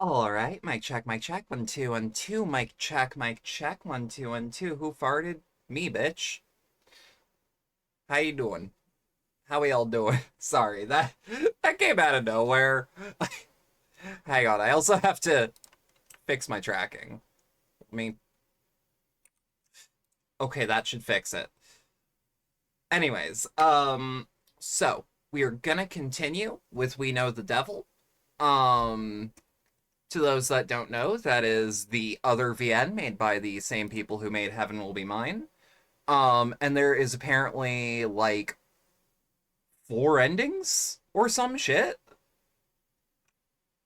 All right, mic check, 1 2 1 2, mic check, 1 2 1 2. Who farted? Me, bitch. How you doing? How we all doing? Sorry, that came out of nowhere. Hang on, I also have to fix my tracking. I mean, okay, that should fix it. Anyways, so we are gonna continue with We Know the Devil. Um, to those that don't know, that is the other VN made by the same people who made Heaven Will Be Mine. And there is apparently like 4 endings or some shit.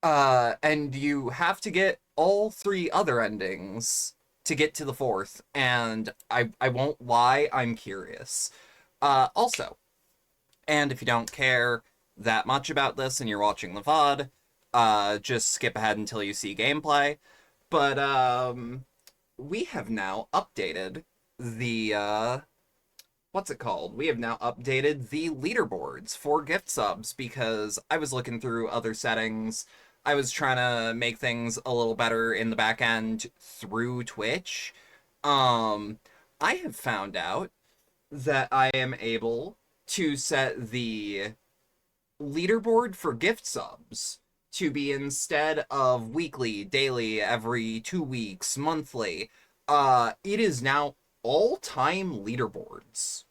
And you have to get all 3 other endings to get to the fourth, and I won't lie, I'm curious. Also, and if you don't care that much about this and you're watching the VOD, just skip ahead until you see gameplay. But we have now updated the what's it called? We have now updated the leaderboards for gift subs because I was looking through other settings. I was trying to make things a little better in the back end through Twitch. Um, I have found out that I am able to set the leaderboard for gift subs to be, instead of weekly, daily, every 2 weeks, monthly, it is now all-time leaderboards.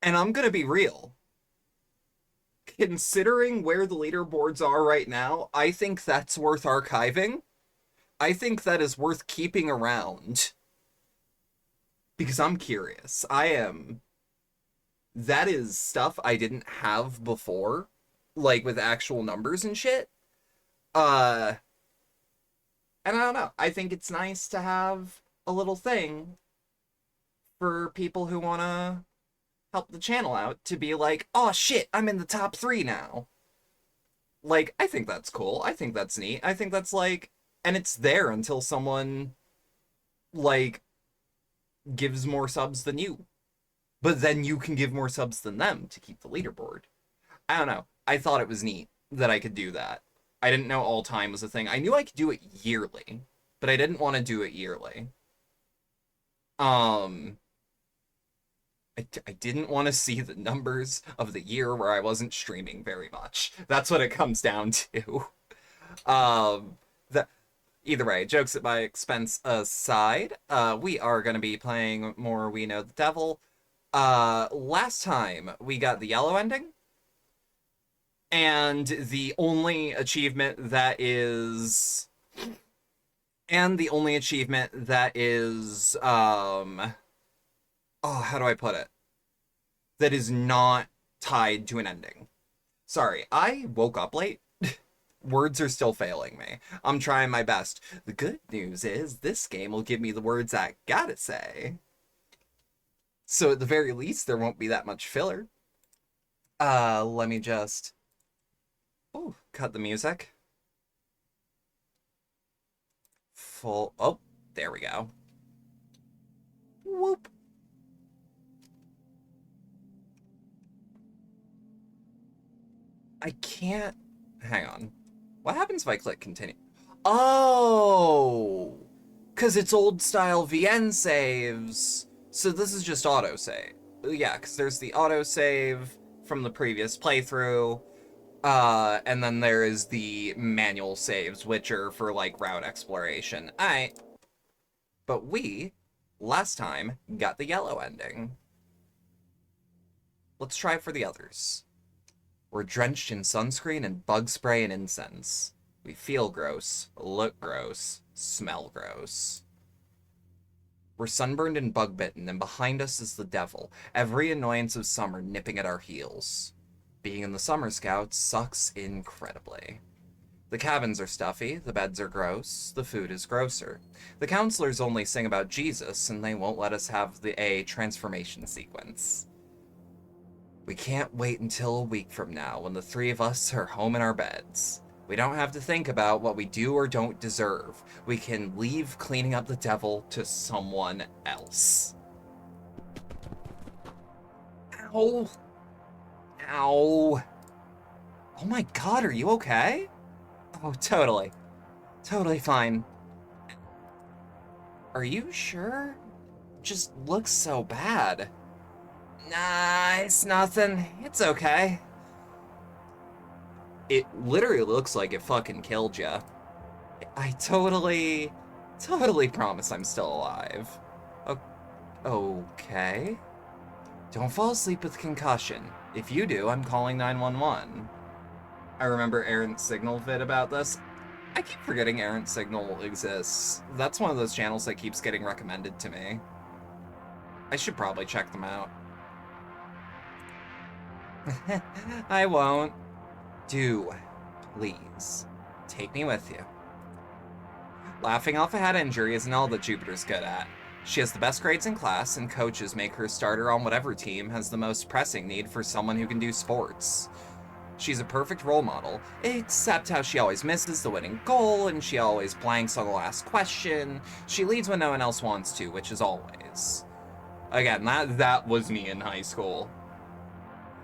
And I'm gonna be real. Considering where the leaderboards are right now, I think that's worth archiving. I think that is worth keeping around. Because I'm curious. I am. That is stuff I didn't have before, like with actual numbers and shit. Uh, and I don't know. I think it's nice to have a little thing for people who wanna help the channel out to be like, oh shit, I'm in the top 3 now. Like, I think that's cool. I think that's neat. I think that's like, and it's there until someone, like, gives more subs than you. But then you can give more subs than them to keep the leaderboard. I don't know. I thought it was neat that I could do that. I didn't know all time was a thing. I knew I could do it yearly, but I didn't want to do it yearly. Um, I didn't want to see the numbers of the year where I wasn't streaming very much. That's what it comes down to. The Either way, jokes at my expense aside, we are going to be playing more We Know the Devil. Last time we got the yellow ending, and the only achievement that is oh, how do I put it? That is not tied to an ending. Sorry, I woke up late. Words are still failing me. I'm trying my best. The good news is this game will give me the words I gotta say. So at the very least, there won't be that much filler. Let me just... Oh, cut the music. Full... Oh, there we go. Whoop. I can't... Hang on. What happens if I click continue? Oh! Because it's old-style VN saves. So this is just autosave. Yeah, because there's the autosave from the previous playthrough, and then there is the manual saves, which are for, like, route exploration. But we, last time, got the yellow ending. Let's try for the others. We're drenched in sunscreen and bug spray and incense. We feel gross, look gross, smell gross. We're sunburned and bug bitten, and behind us is the devil, every annoyance of summer nipping at our heels. Being in the Summer Scouts sucks incredibly. The cabins are stuffy, the beds are gross, the food is grosser. The counselors only sing about Jesus, and they won't let us have a transformation sequence. We can't wait until a week from now when the 3 of us are home in our beds. We don't have to think about what we do or don't deserve. We can leave cleaning up the devil to someone else. Ow. Ow. Oh my god, are you okay? Oh, totally. Totally fine. Are you sure? Just looks so bad. Nah, it's nothing. It's okay. It literally looks like it fucking killed ya. I totally promise I'm still alive. Okay. Don't fall asleep with concussion. If you do, I'm calling 911. I remember Errant Signal vid about this. I keep forgetting Errant Signal exists. That's one of those channels that keeps getting recommended to me. I should probably check them out. I won't. Do, please, take me with you. Laughing off a head injury isn't all that Jupiter's good at. She has the best grades in class, and coaches make her starter on whatever team has the most pressing need for someone who can do sports. She's a perfect role model, except how she always misses the winning goal, and she always blanks on the last question. She leads when no one else wants to, which is always. Again, that was me in high school.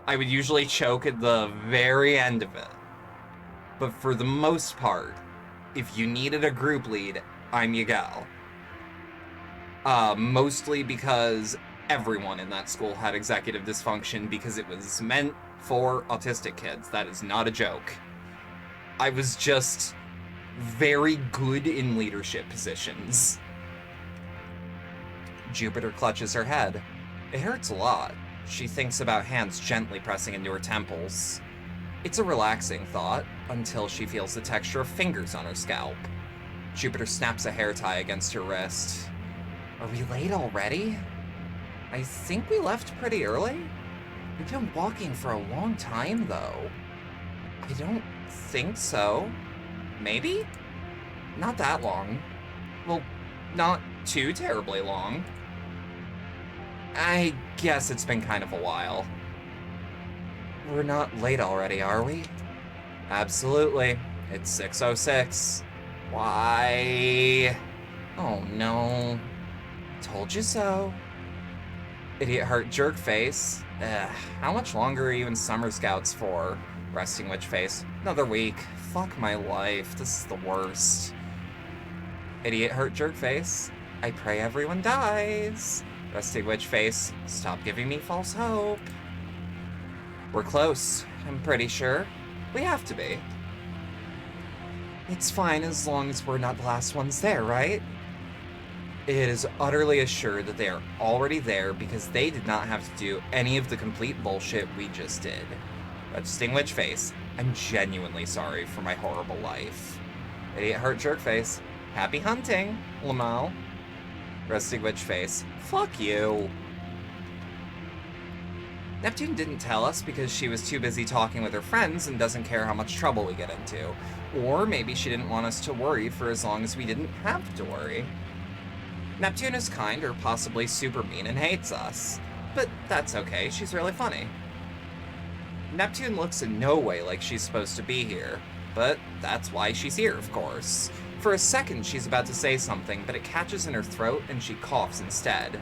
I would usually choke at the very end of it. But for the most part, if you needed a group lead, I'm your gal. Mostly because everyone in that school had executive dysfunction because it was meant for autistic kids. That is not a joke. I was just very good in leadership positions. Jupiter clutches her head. It hurts a lot. She thinks about hands gently pressing into her temples. It's a relaxing thought, until she feels the texture of fingers on her scalp. Jupiter snaps a hair tie against her wrist. Are we late already? I think we left pretty early? We've been walking for a long time, though. I don't think so. Maybe? Not that long. Well, not too terribly long. I guess it's been kind of a while. We're not late already, are we? Absolutely. It's 6:06. Why? Oh no. Told you so. Idiot heart jerk face. How much longer are you in summer scouts for? Resting witch face. Another week. Fuck my life. This is the worst. Idiot hurt jerk face. I pray everyone dies. Resting witch face. Stop giving me false hope. We're close, I'm pretty sure. We have to be. It's fine as long as we're not the last ones there, right? It is utterly assured that they are already there because they did not have to do any of the complete bullshit we just did. Resting witch face. I'm genuinely sorry for my horrible life. Idiot hurt jerk face. Happy hunting, Lamal. Resting witch face. Fuck you. Neptune didn't tell us because she was too busy talking with her friends and doesn't care how much trouble we get into. Or maybe she didn't want us to worry for as long as we didn't have to worry. Neptune is kind or possibly super mean and hates us. But that's okay, she's really funny. Neptune looks in no way like she's supposed to be here, but that's why she's here, of course. For a second, she's about to say something, but it catches in her throat and she coughs instead.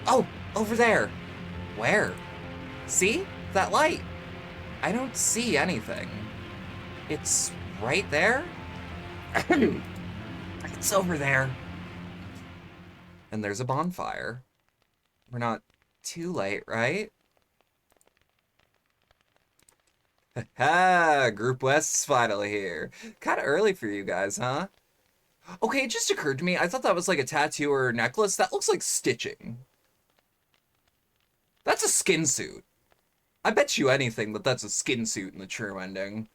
Oh, over there! Where? See? That light! I don't see anything. It's right there? It's over there. And there's a bonfire. We're not too late, right? Ha! Group West's finally here. Kinda early for you guys, huh? Okay, it just occurred to me, I thought that was like a tattoo or a necklace. That looks like stitching. That's a skin suit. I bet you anything that that's a skin suit in the true ending.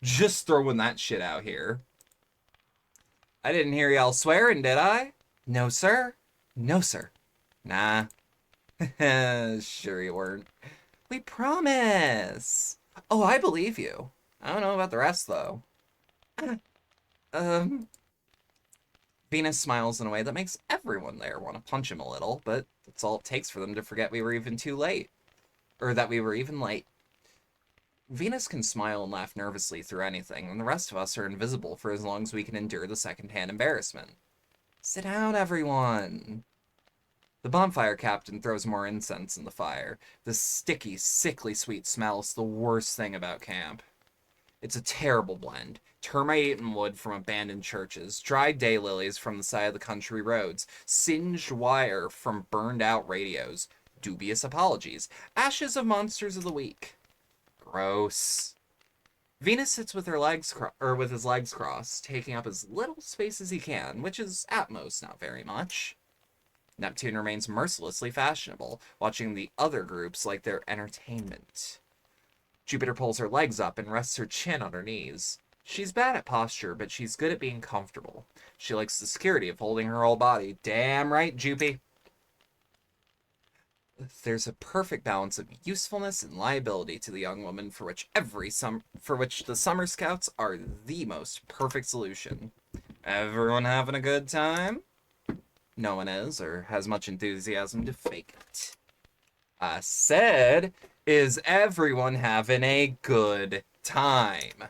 Just throwing that shit out here. I didn't hear y'all swearing, did I? No, sir. No, sir. Nah. Sure you weren't. We promise. Oh, I believe you. I don't know about the rest, though. Venus smiles in a way that makes everyone there want to punch him a little, but that's all it takes for them to forget we were even too late. Or that we were even late. Venus can smile and laugh nervously through anything, and the rest of us are invisible for as long as we can endure the secondhand embarrassment. Sit down, everyone. The bonfire captain throws more incense in the fire. The sticky, sickly sweet smell is the worst thing about camp. It's a terrible blend. Termite-eaten wood from abandoned churches, dried daylilies from the side of the country roads, singed wire from burned-out radios, dubious apologies, ashes of monsters of the week. Gross. Venus sits with her legs with his legs crossed, taking up as little space as he can, which is at most not very much. Neptune remains mercilessly fashionable, watching the other groups like their entertainment. Jupiter pulls her legs up and rests her chin on her knees. She's bad at posture, but she's good at being comfortable. She likes the security of holding her whole body. Damn right, Jupy. There's a perfect balance of usefulness and liability to the young woman for which the summer scouts are the most perfect solution. Everyone having a good time? No one is, or has much enthusiasm to fake it. I said, is everyone having a good time?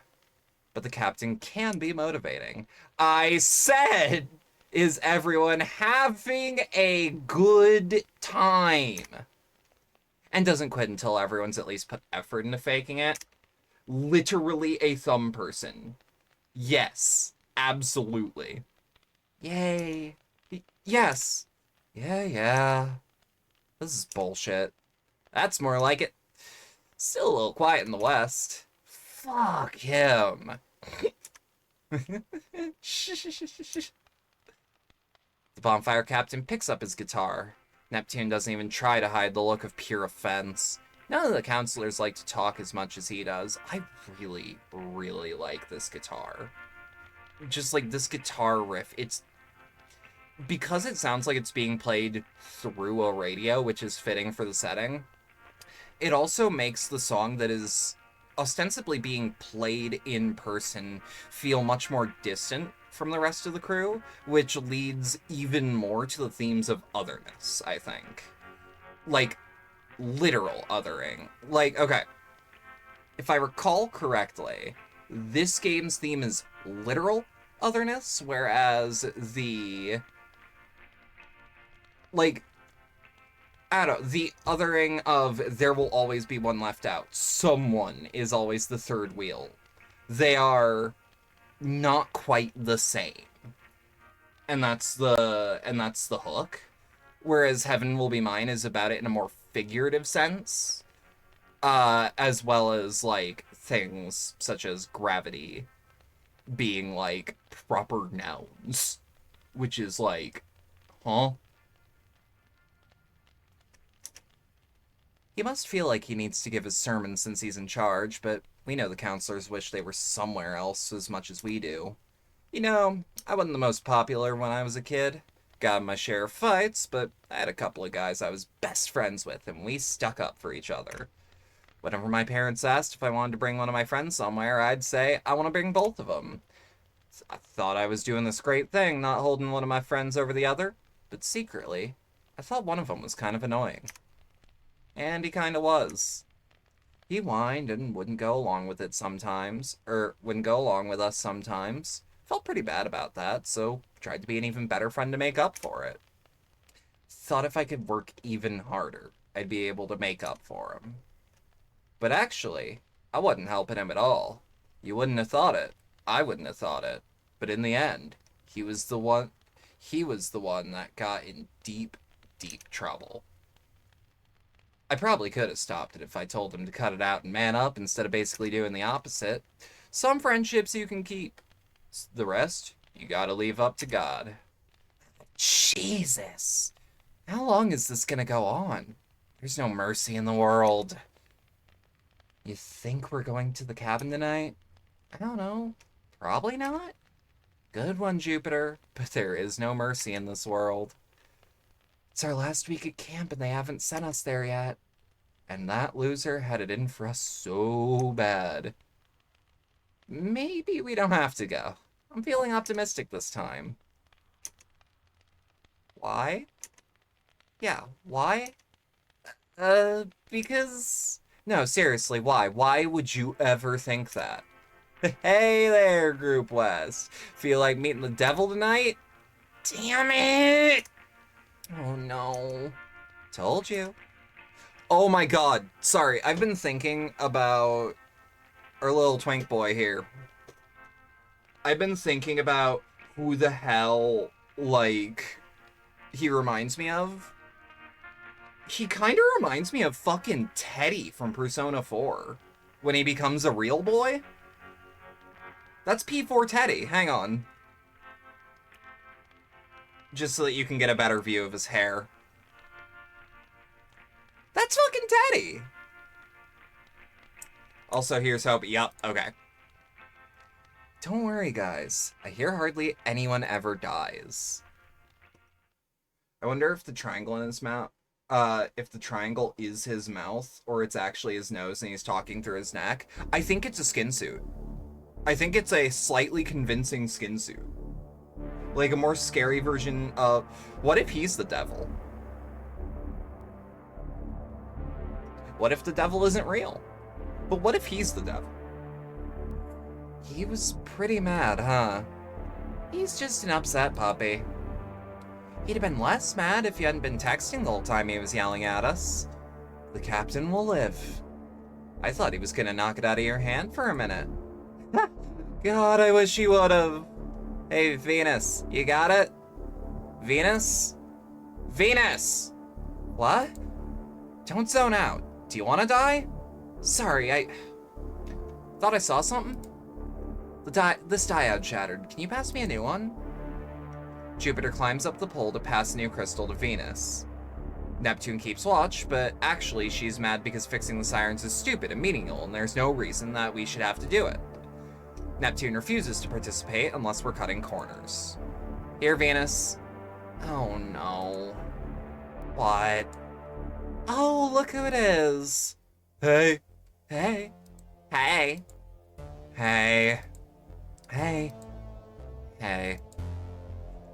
But the captain can be motivating. I said, is everyone having a good time? And doesn't quit until everyone's at least put effort into faking it. Literally a thumb person. Yes, absolutely. Yay. Yes. Yeah. This is bullshit. That's more like it. Still a little quiet in the West. Fuck him. The bonfire captain picks up his guitar. Neptune doesn't even try to hide the look of pure offense. None of the counselors like to talk as much as he does. I really, really like this guitar. Just like this guitar riff, it's... Because it sounds like it's being played through a radio, which is fitting for the setting, it also makes the song that is ostensibly being played in person feel much more distant from the rest of the crew, which leads even more to the themes of otherness, I think. Like, literal othering. Like, okay, if I recall correctly, this game's theme is literal otherness, whereas the... like, I don't know, the othering of there will always be one left out. Someone is always the third wheel. They are not quite the same. And that's the hook. Whereas Heaven Will Be Mine is about it in a more figurative sense. As well as, like, things such as gravity being, like, proper nouns. Which is like, huh? He must feel like he needs to give his sermon since he's in charge, but we know the counselors wish they were somewhere else as much as we do. You know, I wasn't the most popular when I was a kid. Got my share of fights, but I had a couple of guys I was best friends with, and we stuck up for each other. Whenever my parents asked if I wanted to bring one of my friends somewhere, I'd say, I want to bring both of them. I thought I was doing this great thing, not holding one of my friends over the other, but secretly, I thought one of them was kind of annoying. And he kinda was. He whined and wouldn't go along with it sometimes, wouldn't go along with us sometimes. Felt pretty bad about that, so tried to be an even better friend to make up for it. Thought if I could work even harder, I'd be able to make up for him. But actually, I wasn't helping him at all. You wouldn't have thought it. I wouldn't have thought it. But in the end, he was the one that got in deep, deep trouble. I probably could have stopped it if I told him to cut it out and man up instead of basically doing the opposite. Some friendships you can keep. The rest, you gotta leave up to God. Jesus! How long is this gonna go on? There's no mercy in the world. You think we're going to the cabin tonight? I don't know. Probably not. Good one, Jupiter. But there is no mercy in this world. It's our last week at camp and they haven't sent us there yet. And that loser had it in for us so bad. Maybe we don't have to go. I'm feeling optimistic this time. Why? Yeah, why? Because... No, seriously, why? Why would you ever think that? Hey there, Group West. Feel like meeting the devil tonight? Damn it! Oh no. Told you. Oh my god. Sorry, I've been thinking about our little twink boy here. I've been thinking about who the hell, like, he reminds me of. He kind of reminds me of fucking Teddy from Persona 4. When he becomes a real boy. That's P4 Teddy. Hang on. Just so that you can get a better view of his hair. That's fucking Teddy! Also, here's hope. Yup, okay. Don't worry, guys. I hear hardly anyone ever dies. I wonder if the triangle in his mouth, if the triangle is his mouth, or it's actually his nose and he's talking through his neck. I think it's a skin suit. I think it's a slightly convincing skin suit. Like a more scary version of... What if he's the devil? What if the devil isn't real? But what if he's the devil? He was pretty mad, huh? He's just an upset puppy. He'd have been less mad if you hadn't been texting the whole time he was yelling at us. The captain will live. I thought he was gonna knock it out of your hand for a minute. God, I wish he would've. Hey, Venus, you got it? Venus? Venus! What? Don't zone out. Do you want to die? Sorry, I thought I saw something. This diode shattered. Can you pass me a new one? Jupiter climbs up the pole to pass a new crystal to Venus. Neptune keeps watch, but actually she's mad because fixing the sirens is stupid and meaningless, and there's no reason that we should have to do it. Neptune refuses to participate unless we're cutting corners. Here, Venus. Oh no. What? Oh, look who it is. Hey. Hey. Hey. Hey. Hey. Hey.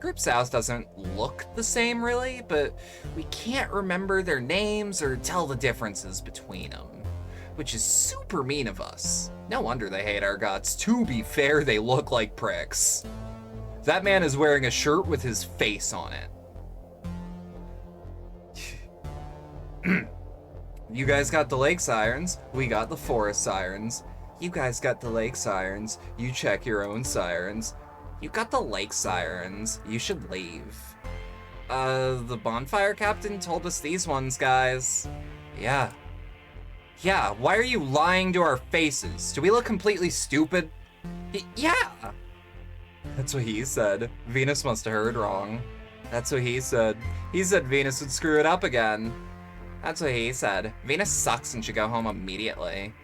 Group South doesn't look the same, really, but we can't remember their names or tell the differences between them, which is super mean of us. No wonder they hate our guts. To be fair, they look like pricks. That man is wearing a shirt with his face on it. You guys got the lake sirens, we got the forest sirens. You guys got the lake sirens, you check your own sirens. You got the lake sirens, you should leave. The bonfire captain told us these ones, guys. Yeah. Yeah, why are you lying to our faces? Do we look completely stupid? Yeah! That's what he said. Venus must have heard wrong. That's what he said. He said Venus would screw it up again. That's what he said. Venus sucks and should go home immediately.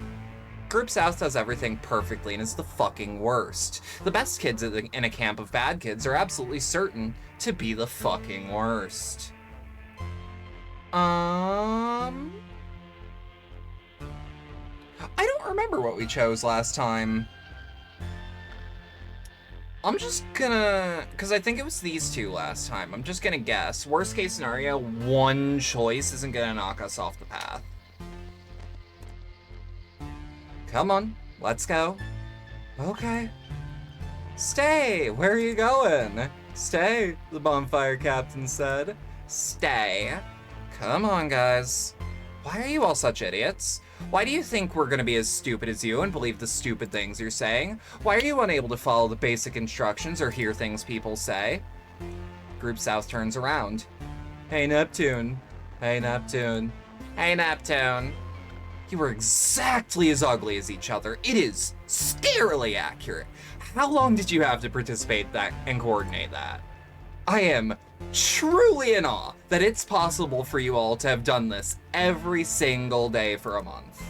Group South does everything perfectly and is the fucking worst. The best kids in a camp of bad kids are absolutely certain to be the fucking worst. I don't remember what we chose last time. I'm just gonna, because I think it was these two last time. I'm just gonna guess. Worst case scenario, one choice isn't gonna knock us off the path. Come on, let's go. Okay. Stay, where are you going? Stay, the bonfire captain said. Stay. Come on, guys. Why are you all such idiots? Why do you think we're gonna be as stupid as you and believe the stupid things you're saying? Why are you unable to follow the basic instructions or hear things people say? Group South turns around. Hey, Neptune. Hey, Neptune. Hey, Neptune. You were exactly as ugly as each other. It is scarily accurate. How long did you have to participate that and coordinate that? I am truly in awe that it's possible for you all to have done this every single day for a month.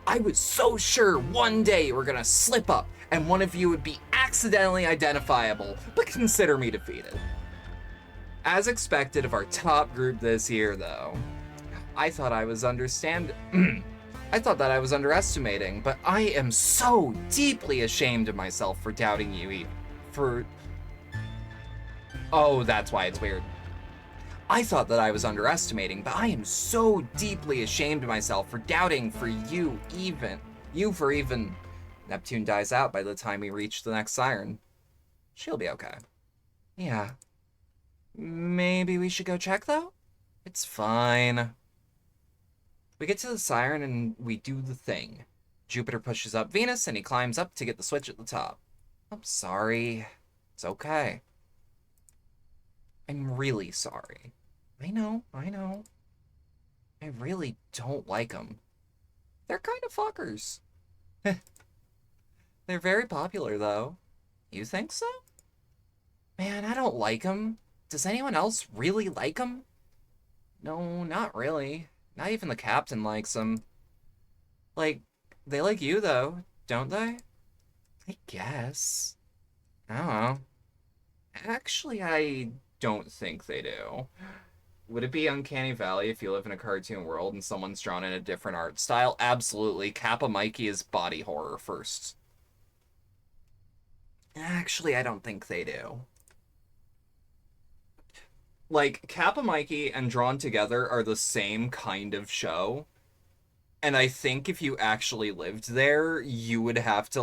I was so sure one day you were gonna slip up and one of you would be accidentally identifiable, but consider me defeated. As expected of our top group this year, though, I thought that I was underestimating, but I am so deeply ashamed of myself for doubting you, Oh, that's why it's weird. I thought that I was underestimating, but I am so deeply ashamed of myself for doubting for you for even. Neptune dies out by the time we reach the next siren. She'll be okay. Yeah. Maybe we should go check, though? It's fine. We get to the siren and we do the thing. Jupiter pushes up Venus and he climbs up to get the switch at the top. I'm sorry. It's okay. I'm really sorry. I know, I know. I really don't like them. They're kind of fuckers. They're very popular, though. You think so? Man, I don't like them. Does anyone else really like them? No, not really. Not even the captain likes them. Like, they like you, though, don't they? I guess. I don't know. Actually, I don't think they do. Would it be Uncanny Valley if you live in a cartoon world and someone's drawn in a different art style? Absolutely. Kappa Mikey is body horror first. Actually, I don't think they do. Like, Kappa Mikey and Drawn Together are the same kind of show. And I think if you actually lived there, you would have to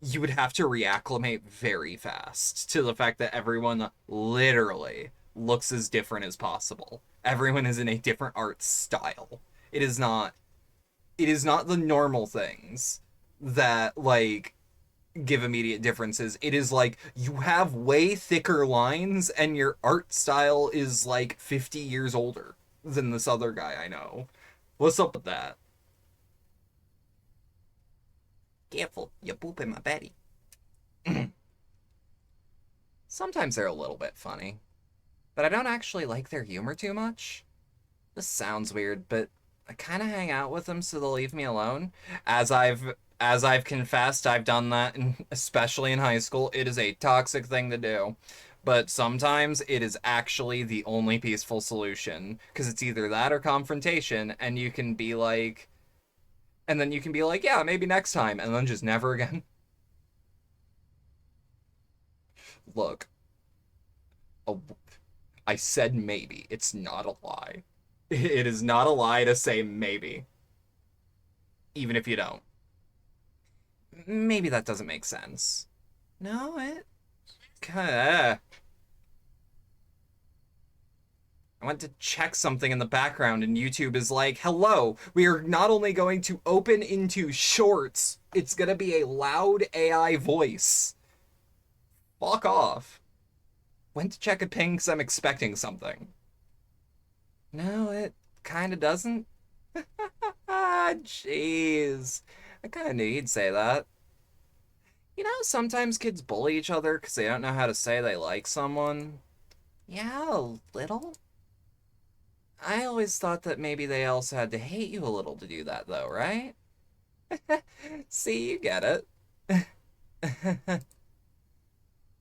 reacclimate very fast to the fact that everyone literally looks as different as possible. Everyone is in a different art style. It is not the normal things that like give immediate differences. It is like you have way thicker lines and your art style is like 50 years older than this other guy I know. What's up with that? Careful, you poop in my betty. Sometimes they're a little bit funny, but I don't actually like their humor too much. This sounds weird, but I kind of hang out with them so they'll leave me alone. As I've confessed, I've done that, especially in high school. It is a toxic thing to do. But sometimes it is actually the only peaceful solution because it's either that or confrontation, and you can be like, and then you can be like, yeah, maybe next time, and then just never again. Look, oh, I said maybe. It's not a lie. It is not a lie to say maybe, even if you don't. Maybe that doesn't make sense. No, it kind of. I went to check something in the background, and YouTube is like, hello, we are not only going to open into shorts, it's gonna be a loud AI voice. Fuck off. Went to check a ping because I'm expecting something. No, it kind of doesn't. Ah, jeez. I kind of knew you'd say that. You know, sometimes kids bully each other because they don't know how to say they like someone. Yeah, a little. I always thought that maybe they also had to hate you a little to do that, though, right? See, you get it.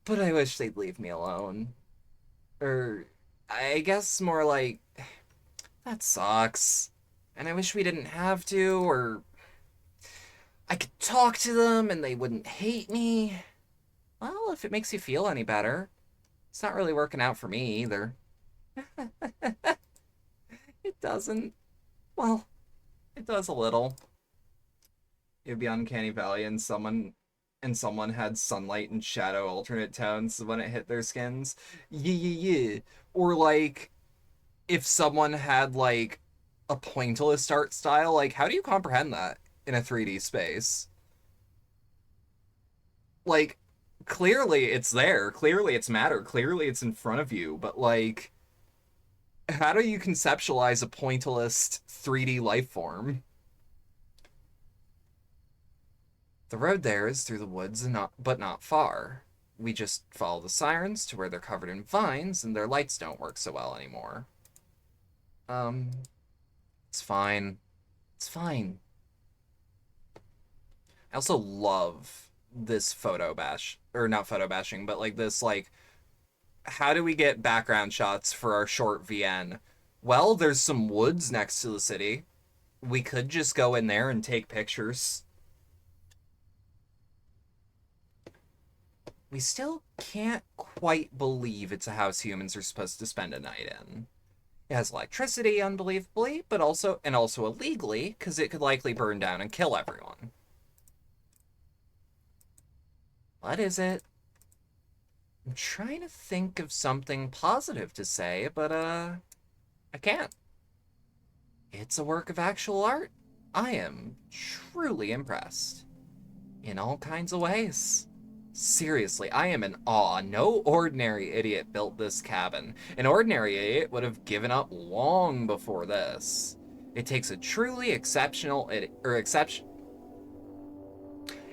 But I wish they'd leave me alone. Or, I guess more like, that sucks. And I wish we didn't have to, or I could talk to them and they wouldn't hate me. Well, if it makes you feel any better. It's not really working out for me either. It doesn't. Well, it does a little. It would be Uncanny Valley and someone had sunlight and shadow alternate tones when it hit their skins. Yeah, yeah, yeah. Or like if someone had like a pointillist art style, like how do you comprehend that in a 3D space? Like clearly it's there, clearly it's matter, clearly it's in front of you, but like how do you conceptualize a pointillist 3D life form? The road there is through the woods and not but not far. We just follow the sirens to where they're covered in vines and their lights don't work so well anymore. Um, it's fine. It's fine. I also love this photo bash, or not photo bashing, but like this like how do we get background shots for our short VN? Well, there's some woods next to the city. We could just go in there and take pictures. We still can't quite believe it's a house humans are supposed to spend a night in. It has electricity, unbelievably, but also illegally, because it could likely burn down and kill everyone. What is it? I'm trying to think of something positive to say, but, I can't. It's a work of actual art. I am truly impressed. In all kinds of ways. Seriously, I am in awe. No ordinary idiot built this cabin. An ordinary idiot would have given up long before this. It takes a truly exceptional idiot,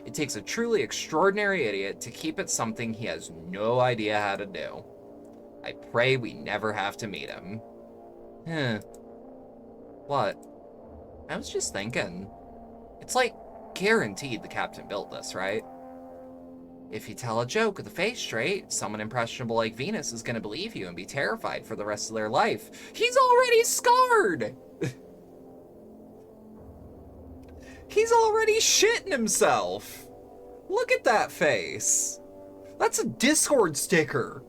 it takes a truly extraordinary idiot to keep it something he has no idea how to do. I pray we never have to meet him. Huh. What? I was just thinking. It's like guaranteed the captain built this, right? If you tell a joke with a face straight, someone impressionable like Venus is gonna believe you and be terrified for the rest of their life. He's already scarred! He's already shitting himself! Look at that face! That's a Discord sticker!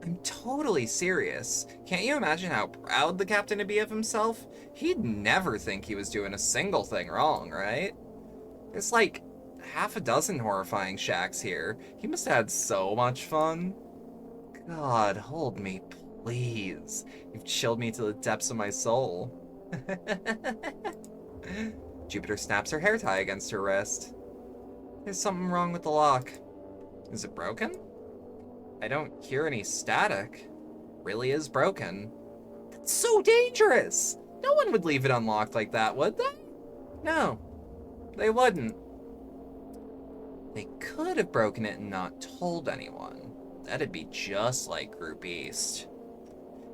I'm totally serious. Can't you imagine how proud the captain would be of himself? He'd never think he was doing a single thing wrong, right? There's like half a dozen horrifying shacks here. He must have had so much fun. God, hold me, please. You've chilled me to the depths of my soul. Jupiter snaps her hair tie against her wrist. There's something wrong with the lock. Is it broken? I don't hear any static. Really is broken. That's so dangerous! No one would leave it unlocked like that, would they? No, they wouldn't. They could have broken it and not told anyone. That'd be just like Group East.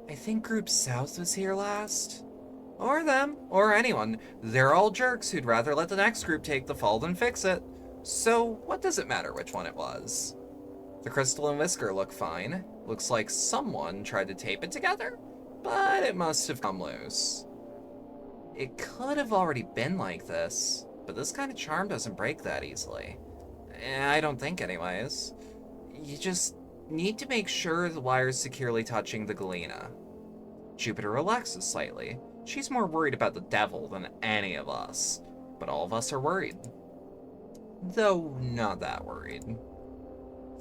I think Group South was here last. Or them, or anyone. They're all jerks who'd rather let the next group take the fall than fix it. So what does it matter which one it was? The crystal and whisker look fine. Looks like someone tried to tape it together, but it must have come loose. It could have already been like this, but this kind of charm doesn't break that easily. I don't think anyways. You just need to make sure the wire's securely touching the galena. Jupiter relaxes slightly. She's more worried about the devil than any of us, but all of us are worried. Though not that worried.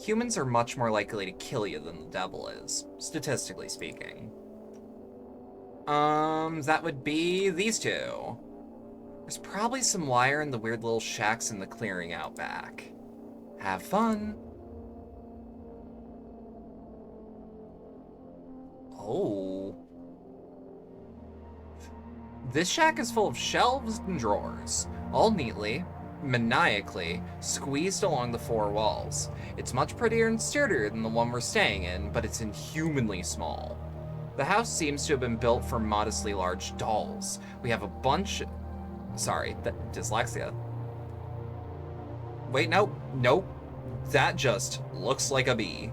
Humans are much more likely to kill you than the devil is, statistically speaking. That would be these two. There's probably some wire in the weird little shacks in the clearing out back. Have fun. Oh. This shack is full of shelves and drawers, all neatly, maniacally, squeezed along the four walls. It's much prettier and sturdier than the one we're staying in, but it's inhumanly small. The house seems to have been built for modestly large dolls. We have a bunch... Sorry, dyslexia. Wait, nope. That just looks like a bee.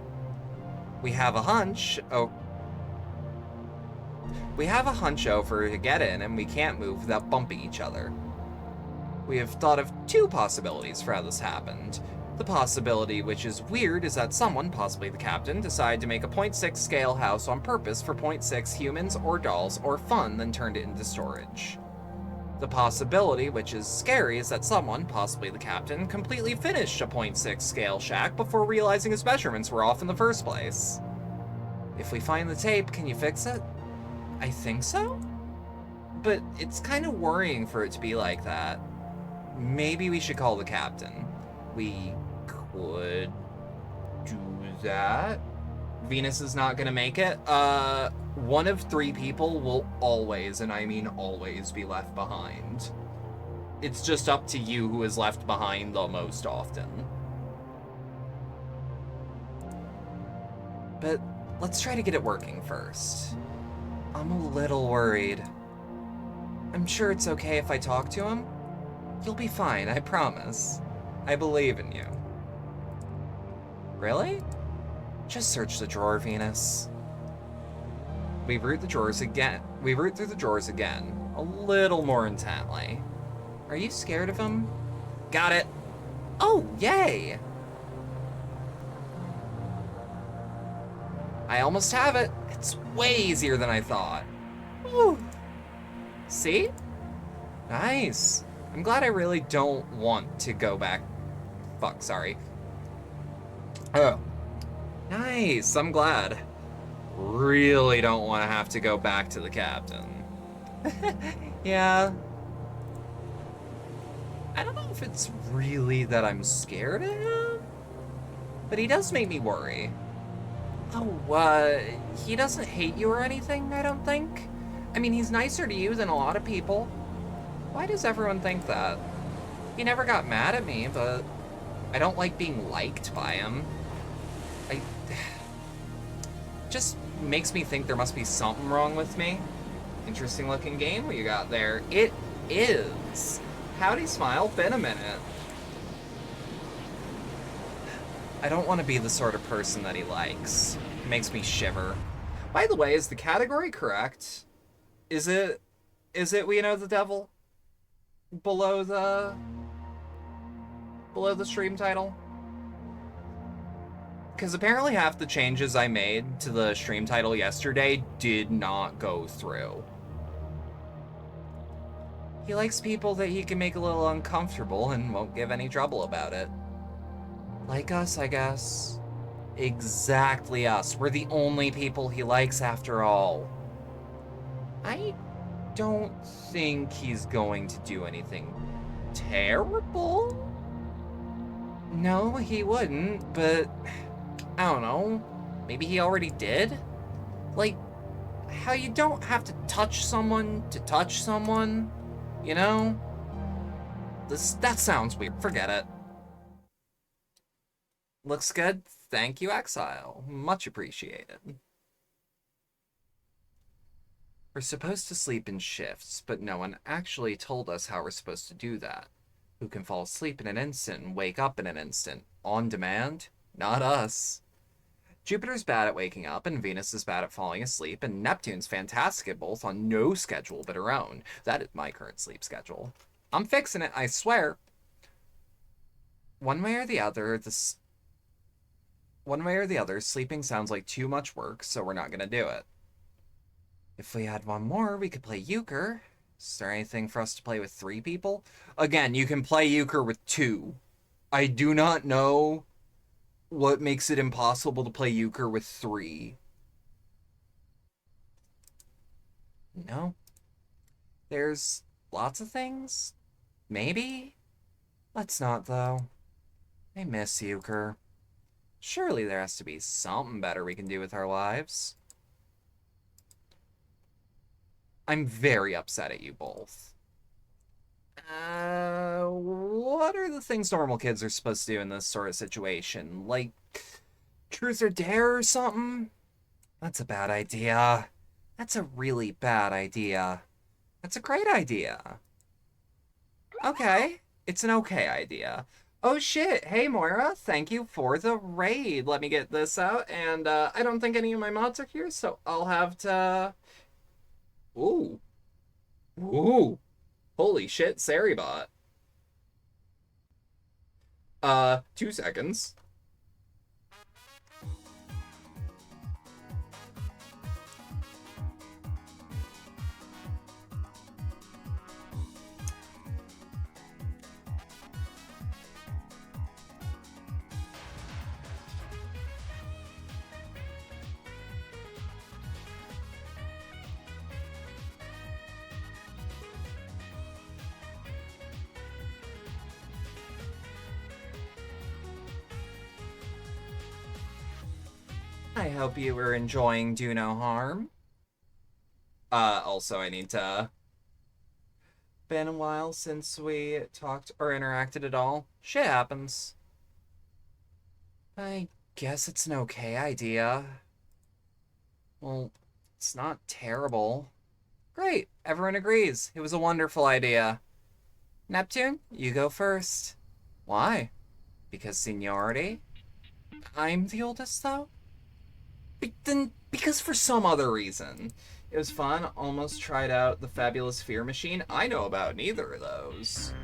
We have a hunch... We have a hunch over to get in, and we can't move without bumping each other. We have thought of two possibilities for how this happened. The possibility, which is weird, is that someone, possibly the captain, decided to make a 0.6 scale house on purpose for 0.6 humans or dolls or fun, then turned it into storage. The possibility, which is scary, is that someone, possibly the captain, completely finished a 0.6 scale shack before realizing his measurements were off in the first place. If we find the tape, can you fix it? I think so? But it's kind of worrying for it to be like that. Maybe we should call the captain. We could do that. Venus is not gonna make it. One of three people will always, and I mean always, be left behind. It's just up to you who is left behind the most often. But let's try to get it working first. I'm a little worried. I'm sure it's okay if I talk to him. You'll be fine, I promise. I believe in you. Really? Just search the drawer, Venus. We root through the drawers again, a little more intently. Are you scared of him? Got it. Oh, yay! I almost have it. It's way easier than I thought. Woo! See? Nice. I'm glad I really don't want to go back. Fuck, sorry. Oh, nice. I'm glad. Really don't want to have to go back to the captain. Yeah. I don't know if it's really that I'm scared of him, but he does make me worry. Oh, he doesn't hate you or anything, I don't think. I mean, he's nicer to you than a lot of people. Why does everyone think that? He never got mad at me, but I don't like being liked by him. I... Just makes me think there must be something wrong with me. Interesting looking game what you got there. It is. Howdy, Smile. Been a minute. I don't want to be the sort of person that he likes. It makes me shiver. By the way, is the category correct? Is it We Know the Devil? Below the stream title? Because apparently half the changes I made to the stream title yesterday did not go through. He likes people that he can make a little uncomfortable and won't give any trouble about it. Like us, I guess. Exactly us. We're the only people he likes after all. I don't think he's going to do anything terrible. No, he wouldn't, but I don't know. Maybe he already did? Like, how you don't have to touch someone to touch someone, you know? That sounds weird. Forget it. Looks good. Thank you, Exile. Much appreciated. We're supposed to sleep in shifts, but no one actually told us how we're supposed to do that. Who can fall asleep in an instant and wake up in an instant? On demand? Not us. Jupiter's bad at waking up, and Venus is bad at falling asleep, and Neptune's fantastic at both on no schedule but her own. That is my current sleep schedule. I'm fixing it, I swear. One way or the other, sleeping sounds like too much work, so we're not gonna do it. If we had one more, we could play euchre. Is there anything for us to play with 3 people? Again, you can play euchre with 2. I do not know what makes it impossible to play euchre with 3. No. There's lots of things? Maybe? Let's not, though. I miss euchre. Surely there has to be something better we can do with our lives. I'm very upset at you both. What are the things normal kids are supposed to do in this sort of situation? Like, truth or dare or something? That's a bad idea. That's a really bad idea. That's a great idea. Okay. It's an okay idea. Oh shit, hey Moira, thank you for the raid. Let me get this out, and I don't think any of my mods are here, so I'll have to... Ooh. Ooh. Holy shit, Saribot. 2 seconds. I hope you were enjoying Do No Harm. Also I need to... Been a while since we talked or interacted at all. Shit happens. I guess it's an okay idea. Well, it's not terrible. Great, everyone agrees. It was a wonderful idea. Neptune, you go first. Why? Because seniority? I'm the oldest, though? Then because for some other reason. It was fun. Almost tried out the Fabulous Fear Machine. I know about neither of those.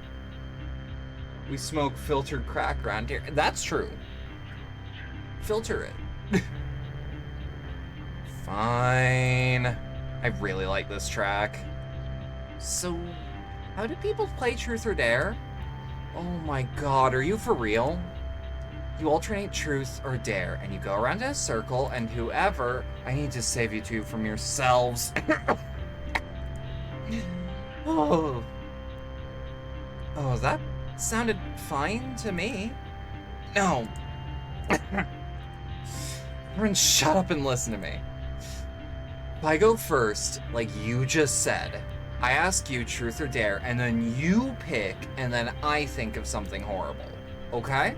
We smoke filtered crack around here. That's true. Filter it. Fine. I really like this track. So, how do people play Truth or Dare? Oh my god, are you for real? You alternate truth or dare, and you go around in a circle, and whoever... I need to save you two from yourselves. Oh. Oh, that sounded fine to me. No. Everyone shut up and listen to me. If I go first, like you just said, I ask you truth or dare, and then you pick, and then I think of something horrible. Okay?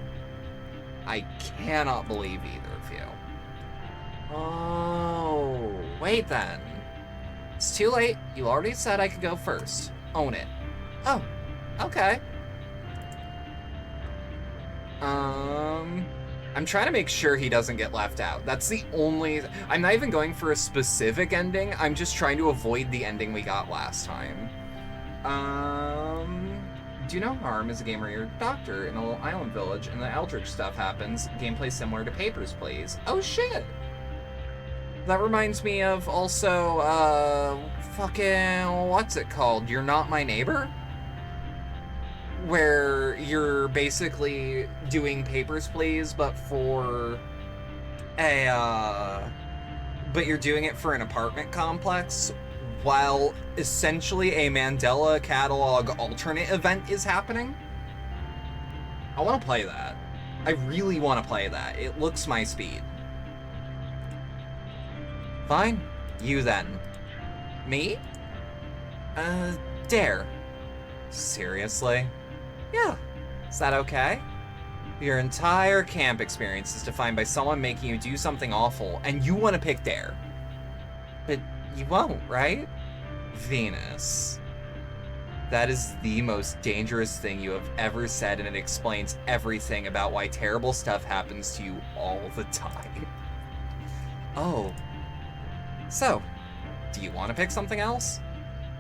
I cannot believe either of you. Oh, wait then. It's too late. You already said I could go first. Own it. Oh, okay. I'm trying to make sure he doesn't get left out. That's the only... I'm not even going for a specific ending. I'm just trying to avoid the ending we got last time. Do you know Harm is a game where you're a doctor in a little island village and the Eldritch stuff happens. Gameplay similar to Papers, Please. Oh, shit! That reminds me of also, fucking... what's it called? You're Not My Neighbor? Where you're basically doing Papers, Please, but for a, but you're doing it for an apartment complex while essentially a Mandela Catalog alternate event is happening. I want to play that. I really want to play that. It looks my speed. Fine. You then. Me? Dare. Seriously? Yeah. Is that okay? Your entire camp experience is defined by someone making you do something awful, and you want to pick dare. But you won't, right? Venus. That is the most dangerous thing you have ever said, and it explains everything about why terrible stuff happens to you all the time. Oh. So, do you want to pick something else?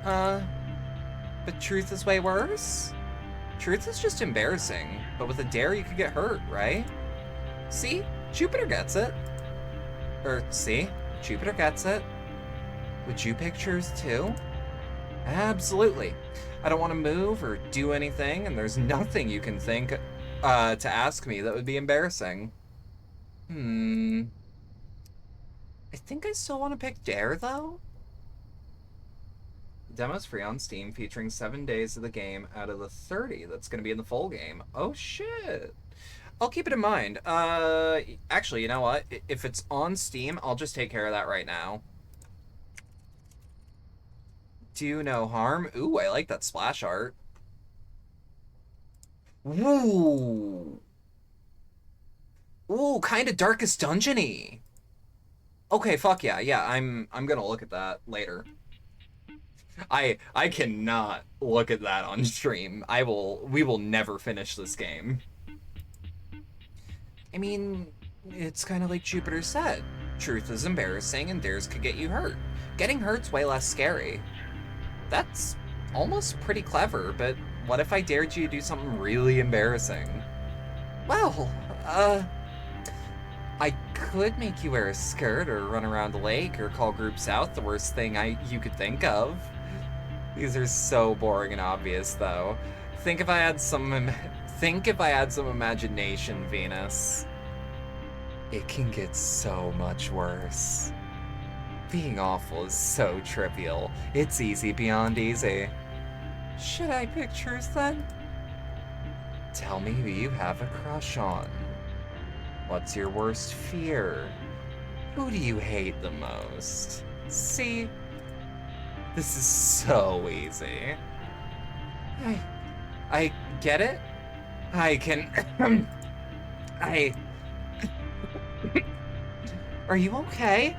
But truth is way worse? Truth is just embarrassing, but with a dare you could get hurt, right? See? Jupiter gets it. Or, see? Jupiter gets it. Would you pick truth too? Absolutely. I don't want to move or do anything, and there's nothing you can think to ask me that would be embarrassing. I think I still want to pick dare, though. Demo's free on Steam, featuring 7 days of the game out of the 30 that's going to be in the full game. Oh, shit. I'll keep it in mind. Actually, you know what? If it's on Steam, I'll just take care of that right now. Do no harm. Ooh, I like that splash art. Ooh. Ooh, kind of Darkest Dungeon-y. Okay, fuck yeah. Yeah, I'm gonna look at that later. I cannot look at that on stream. We will never finish this game. I mean, it's kind of like Jupiter said. Truth is embarrassing and dares could get you hurt. Getting hurt's way less scary. That's almost pretty clever, but what if I dared you to do something really embarrassing? Well, I could make you wear a skirt or run around the lake or call Group South the worst thing you could think of. These are so boring and obvious, though. Think if I had some imagination, Venus. It can get so much worse. Being awful is so trivial. It's easy beyond easy. Should I pick truth then? Tell me who you have a crush on. What's your worst fear? Who do you hate the most? See? This is so easy. I get it. I can... Are you okay?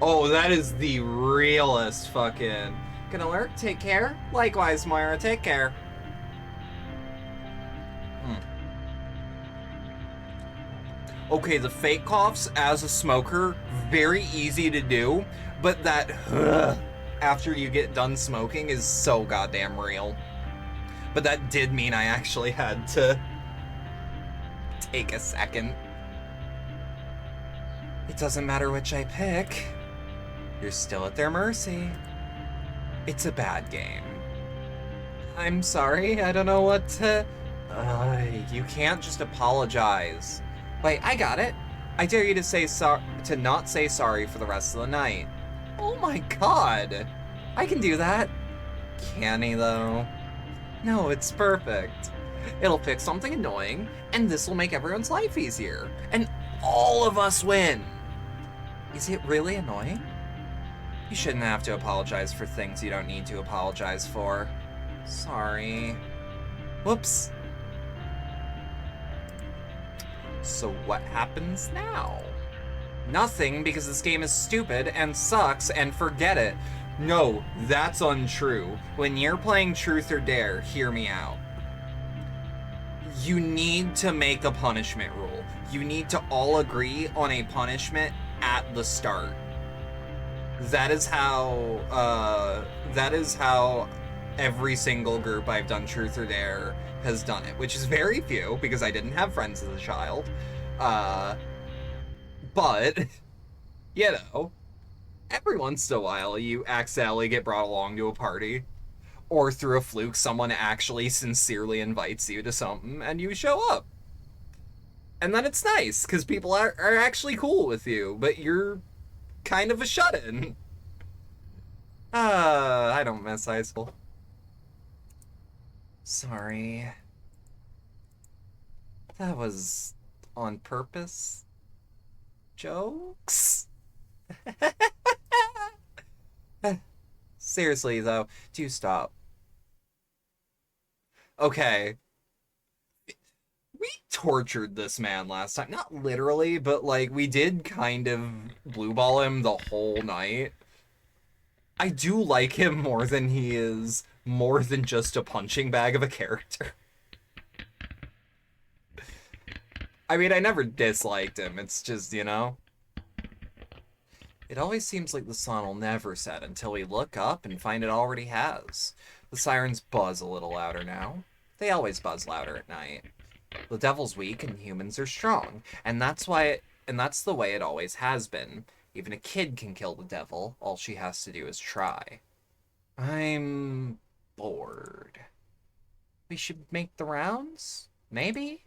Oh, that is the realest fucking... Gonna alert, take care. Likewise, Moira, take care. Okay, the fake coughs as a smoker, very easy to do, but that after you get done smoking is so goddamn real. But that did mean I actually had to take a second. It doesn't matter which I pick. You're still at their mercy. It's a bad game. I'm sorry, I don't know what to You can't just apologize. Wait, I got it. I dare you to to not say sorry for the rest of the night. Oh my god. I can do that. Can he though? No, it's perfect. It'll fix something annoying, and this will make everyone's life easier. And all of us win. Is it really annoying? You shouldn't have to apologize for things you don't need to apologize for. Sorry. Whoops. So what happens now? Nothing, because this game is stupid and sucks, and forget it. No, that's untrue. When you're playing Truth or Dare, hear me out. You need to make a punishment rule. You need to all agree on a punishment at the start. That is how every single group I've done Truth or Dare has done it, which is very few because I didn't have friends as a child. But, you know, every once in a while you accidentally get brought along to a party, or through a fluke someone actually sincerely invites you to something and you show up. And then it's nice because people are actually cool with you, but you're kind of a shut-in. I don't miss high school. Sorry. That was on purpose. Jokes? Seriously, though, do stop. Okay. We tortured this man last time. Not literally, but, like, we did kind of blue ball him the whole night. I do like him more than he is more than just a punching bag of a character. I mean, I never disliked him. It's just, you know. It always seems like the sun will never set until we look up and find it already has. The sirens buzz a little louder now. They always buzz louder at night. The devil's weak and humans are strong, and that's the way it always has been. Even a kid can kill the devil. All she has to do is try. I'm bored. We should make the rounds? Maybe?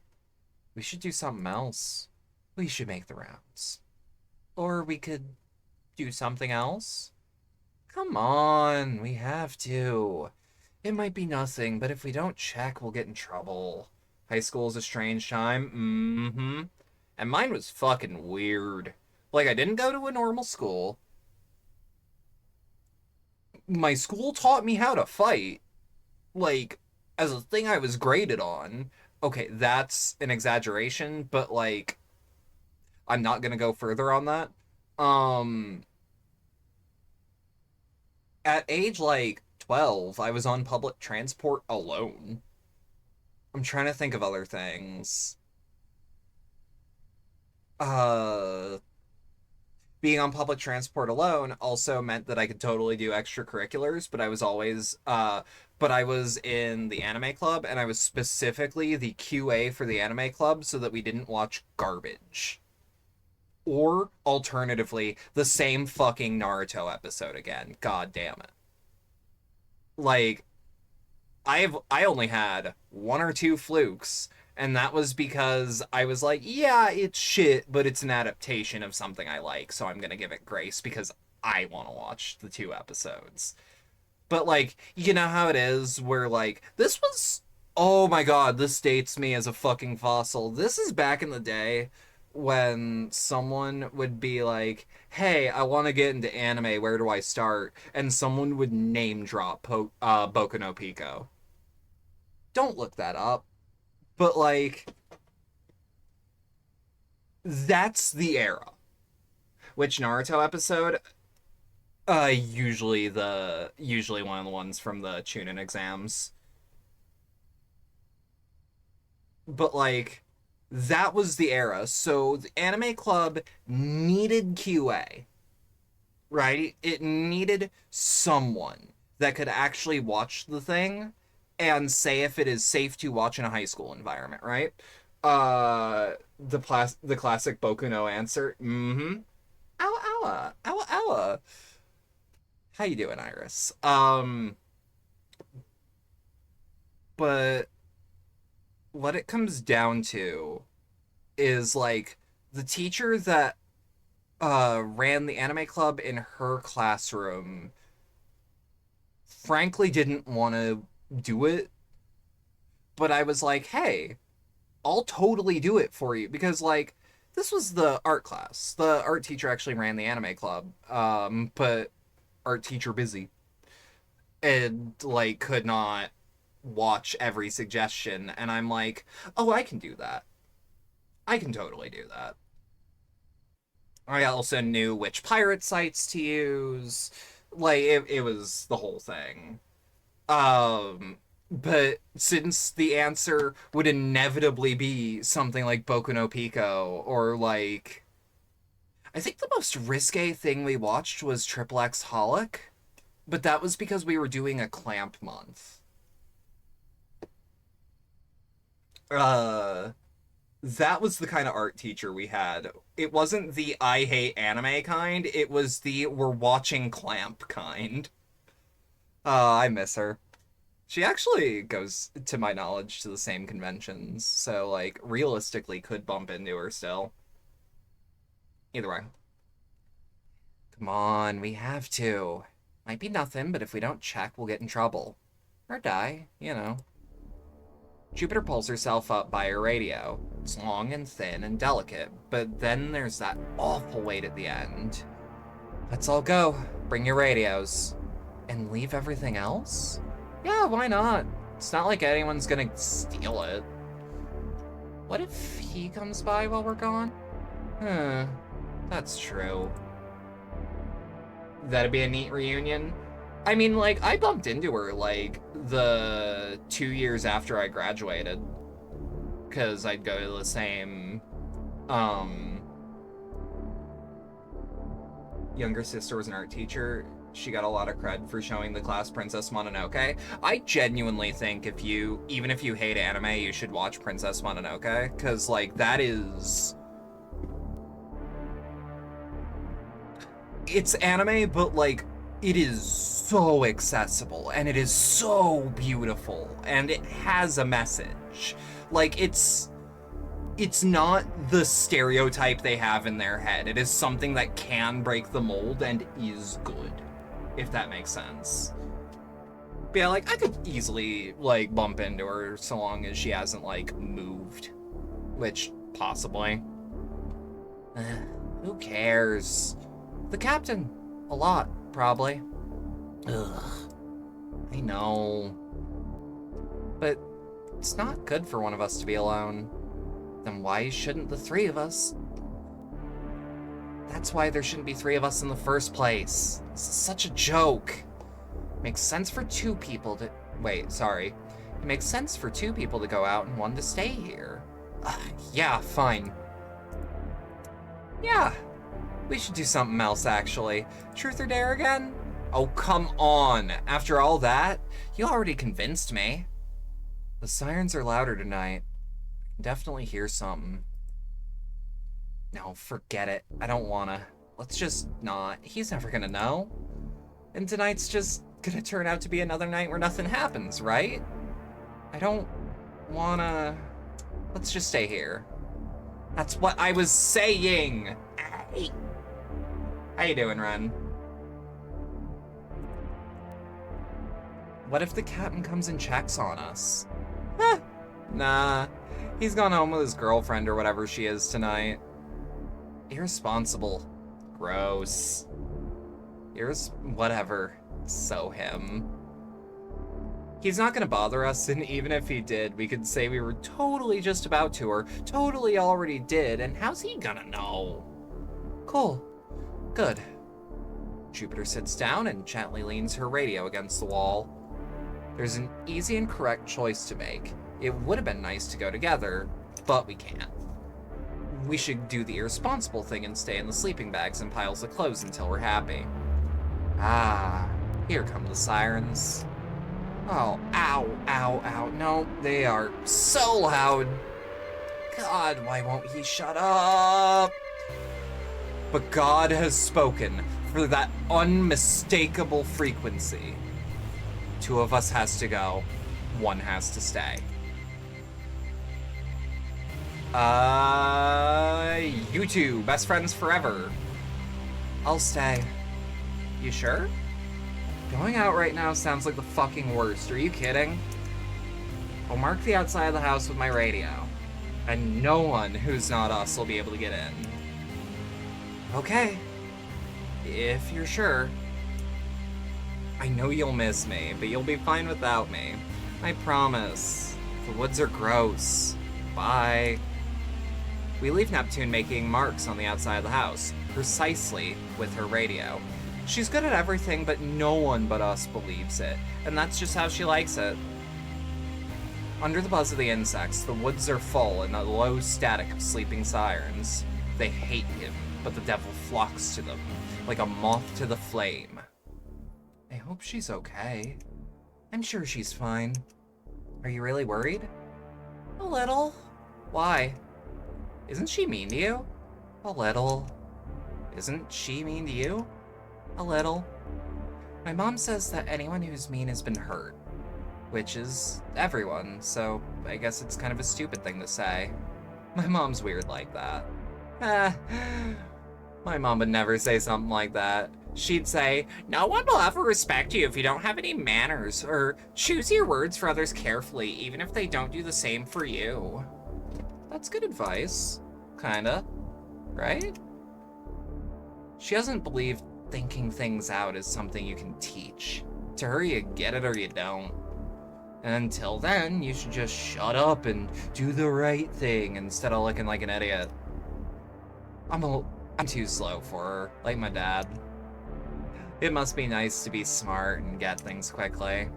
We should do something else. We should make the rounds. Or we could do something else? Come on, we have to. It might be nothing, but if we don't check, we'll get in trouble. High school is a strange time. Mm-hmm. And mine was fucking weird. Like, I didn't go to a normal school. My school taught me how to fight. Like, as a thing I was graded on. Okay, that's an exaggeration, but, like, I'm not gonna go further on that. At age, like, 12, I was on public transport alone. I'm trying to think of other things. Uh, Being on public transport alone also meant that I could totally do extracurriculars, but I was in the anime club, and I was specifically the QA for the anime club so that we didn't watch garbage. Or, alternatively, the same fucking Naruto episode again. God damn it. Like, I only had one or two flukes, and that was because I was like, yeah, it's shit, but it's an adaptation of something I like, so I'm gonna give it grace because I want to watch the two episodes. But, like, you know how it is where, like, this was, oh my god, this dates me as a fucking fossil. This is back in the day when someone would be like, hey, I want to get into anime, where do I start? And someone would name drop Boku no Pico. Don't look that up. But, like, that's the era. Which Naruto episode? Usually one of the ones from the Chunin exams. But, like, that was the era. So the anime club needed QA, right? It needed someone that could actually watch the thing and say if it is safe to watch in a high school environment, right? The classic Boku no answer. Mm-hmm. Ow, ow, ow, ow. How you doing, Iris? But what it comes down to is like the teacher that ran the anime club in her classroom frankly didn't want to do it, but I was like, hey, I'll totally do it for you because like this was the art class. The art teacher actually ran the anime club, but art teacher busy and like could not watch every suggestion, and I'm like, oh, I can do that. I can totally do that. I also knew which pirate sites to use. Like it was the whole thing. But since the answer would inevitably be something like Boku no Pico or like I think the most risque thing we watched was Triple X Holic, but that was because we were doing a clamp month. Uh that was the kind of art teacher we had. It wasn't the I hate anime kind, it was the we're watching clamp kind. I miss her. She actually goes, to my knowledge, to the same conventions, so, like, realistically could bump into her still. Either way. Come on, we have to. Might be nothing, but if we don't check, we'll get in trouble. Or die, you know. Jupiter pulls herself up by her radio. It's long and thin and delicate, but then there's that awful weight at the end. Let's all go. Bring your radios. And leave everything else? Yeah, why not? It's not like anyone's gonna steal it. What if he comes by while we're gone? That's true. That'd be a neat reunion. I mean, like, I bumped into her, like, the 2 years after I graduated. Because I'd go to the same, younger sister was an art teacher. She got a lot of cred for showing the class Princess Mononoke. I genuinely think even if you hate anime, you should watch Princess Mononoke, because, like, that is... It's anime, but, like, it is so accessible, and it is so beautiful, and it has a message. Like, it's not the stereotype they have in their head. It is something that can break the mold and is good, if that makes sense. But yeah, like, I could easily, like, bump into her so long as she hasn't, like, moved. Which, possibly. Who cares? The captain. A lot, probably. Ugh. I know. But it's not good for one of us to be alone. Then why shouldn't the three of us? That's why there shouldn't be three of us in the first place. This is such a joke. It makes sense for two people to... Wait, sorry. It makes sense for two people to go out and one to stay here. Yeah, fine. Yeah. We should do something else, actually. Truth or dare again? Oh, come on. After all that, you already convinced me. The sirens are louder tonight. I can definitely hear something. No, forget it. I don't wanna. Let's just not. He's never gonna know. And tonight's just gonna turn out to be another night where nothing happens, right? I don't wanna... Let's just stay here. That's what I was saying! Hey. How you doing, Ren? What if the captain comes and checks on us? Nah. He's gone home with his girlfriend or whatever she is tonight. Irresponsible. Gross. Whatever. So him. He's not gonna bother us, and even if he did, we could say we were totally just about to, or totally already did, and how's he gonna know? Cool. Good. Jupiter sits down and gently leans her radio against the wall. There's an easy and correct choice to make. It would have been nice to go together, but we can't. We should do the irresponsible thing and stay in the sleeping bags and piles of clothes until we're happy. Ah, here come the sirens. Oh, ow, ow, ow. No, they are so loud. God, why won't he shut up? But God has spoken for that unmistakable frequency. Two of us has to go. One has to stay. You two, best friends forever. I'll stay. You sure? Going out right now sounds like the fucking worst. Are you kidding? I'll mark the outside of the house with my radio, and no one who's not us will be able to get in. Okay. If you're sure. I know you'll miss me, but you'll be fine without me. I promise. The woods are gross. Bye. We leave Neptune making marks on the outside of the house, precisely with her radio. She's good at everything, but no one but us believes it, and that's just how she likes it. Under the buzz of the insects, the woods are full in a low static of sleeping sirens. They hate him, but the devil flocks to them, like a moth to the flame. I hope she's okay. I'm sure she's fine. Are you really worried? A little. Why? Isn't she mean to you? A little. Isn't she mean to you? A little. My mom says that anyone who's mean has been hurt. Which is everyone, so I guess it's kind of a stupid thing to say. My mom's weird like that. My mom would never say something like that. She'd say, no one will ever respect you if you don't have any manners, or choose your words for others carefully, even if they don't do the same for you. That's good advice. Kinda. Right? She doesn't believe thinking things out is something you can teach. To her, you get it or you don't. And until then, you should just shut up and do the right thing instead of looking like an idiot. I'm too slow for her, like my dad. It must be nice to be smart and get things quickly.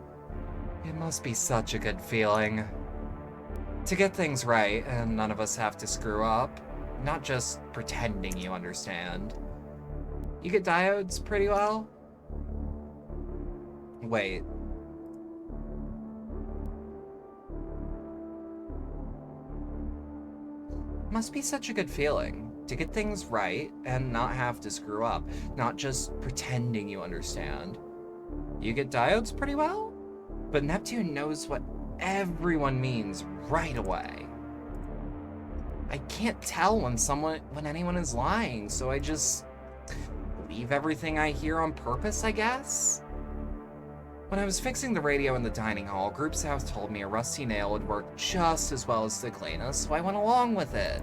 It must be such a good feeling. To get things right and none of us have to screw up. Not just pretending you understand. You get diodes pretty well? Wait. Must be such a good feeling to get things right and not have to screw up, not just pretending you understand. You get diodes pretty well? But Neptune knows what everyone means right away. I can't tell when anyone is lying, so I just believe everything I hear on purpose, I guess? When I was fixing the radio in the dining hall, Group South told me a rusty nail would work just as well as the cleanest, so I went along with it.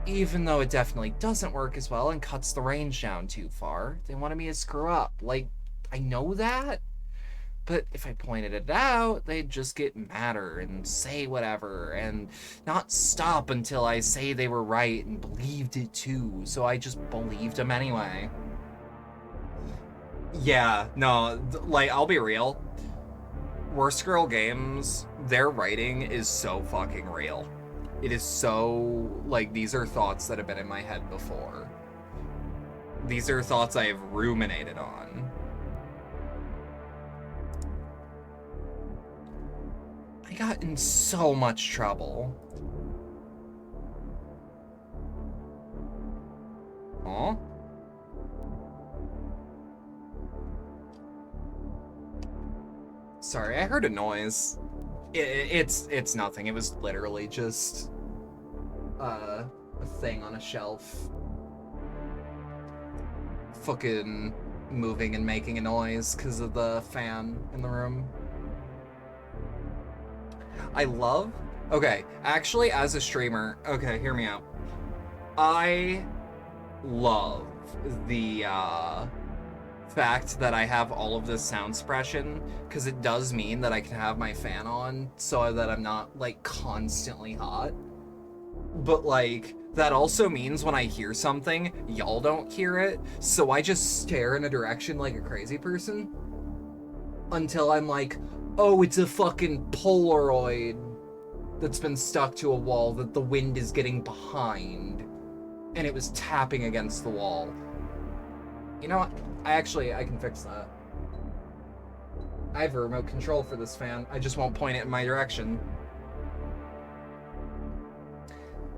Even though it definitely doesn't work as well and cuts the range down too far, they wanted me to screw up. Like, I know that, but if I pointed it out, they'd just get madder and say whatever and not stop until I say they were right and believed it too, so I just believed them anyway. Yeah, no, like, I'll be real. Worst Girl Games, their writing is so fucking real. It is so, like, these are thoughts that have been in my head before. These are thoughts I have ruminated on. I got in so much trouble. Huh? Sorry, I heard a noise. It's nothing. It was literally just a thing on a shelf. Fucking moving and making a noise because of the fan in the room. Okay, actually, as a streamer, okay, hear me out. I love the fact that I have all of this sound suppression, because it does mean that I can have my fan on so that I'm not, like, constantly hot. But, like, that also means when I hear something, y'all don't hear it, so I just stare in a direction like a crazy person until I'm like, oh, it's a fucking Polaroid that's been stuck to a wall that the wind is getting behind, and it was tapping against the wall. You know what? I can fix that. I have a remote control for this fan. I just won't point it in my direction.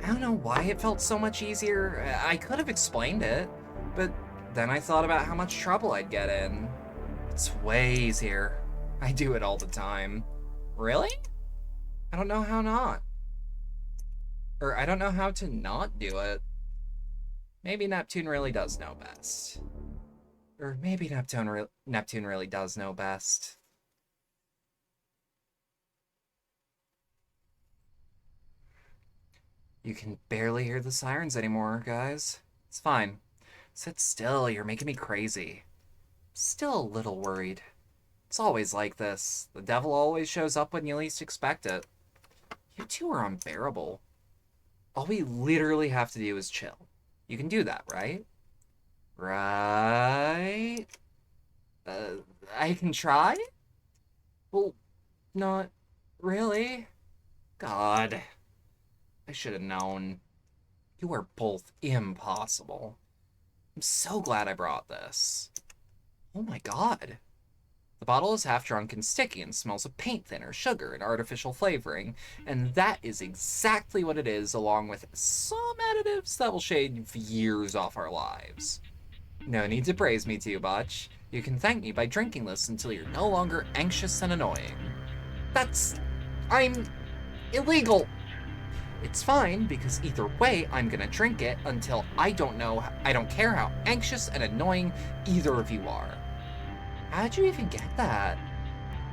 I don't know why it felt so much easier. I could have explained it, but then I thought about how much trouble I'd get in. It's way easier. I do it all the time. Really? I don't know how not. Or I don't know how to not do it. Maybe Neptune really does know best. Or maybe Neptune really does know best. You can barely hear the sirens anymore, guys. It's fine. Sit still, you're making me crazy. Still a little worried. It's always like this. The devil always shows up when you least expect it. You two are unbearable. All we literally have to do is chill. You can do that, right? Right? I can try? Well, not really. God, I should have known. You are both impossible. I'm so glad I brought this. Oh my god. The bottle is half drunk and sticky and smells of paint thinner, sugar, and artificial flavoring, and that is exactly what it is, along with some additives that will shave years off our lives. No need to praise me too much. You can thank me by drinking this until you're no longer anxious and annoying. I'm illegal. It's fine, because either way, I'm gonna drink it until I don't care how anxious and annoying either of you are. How'd you even get that?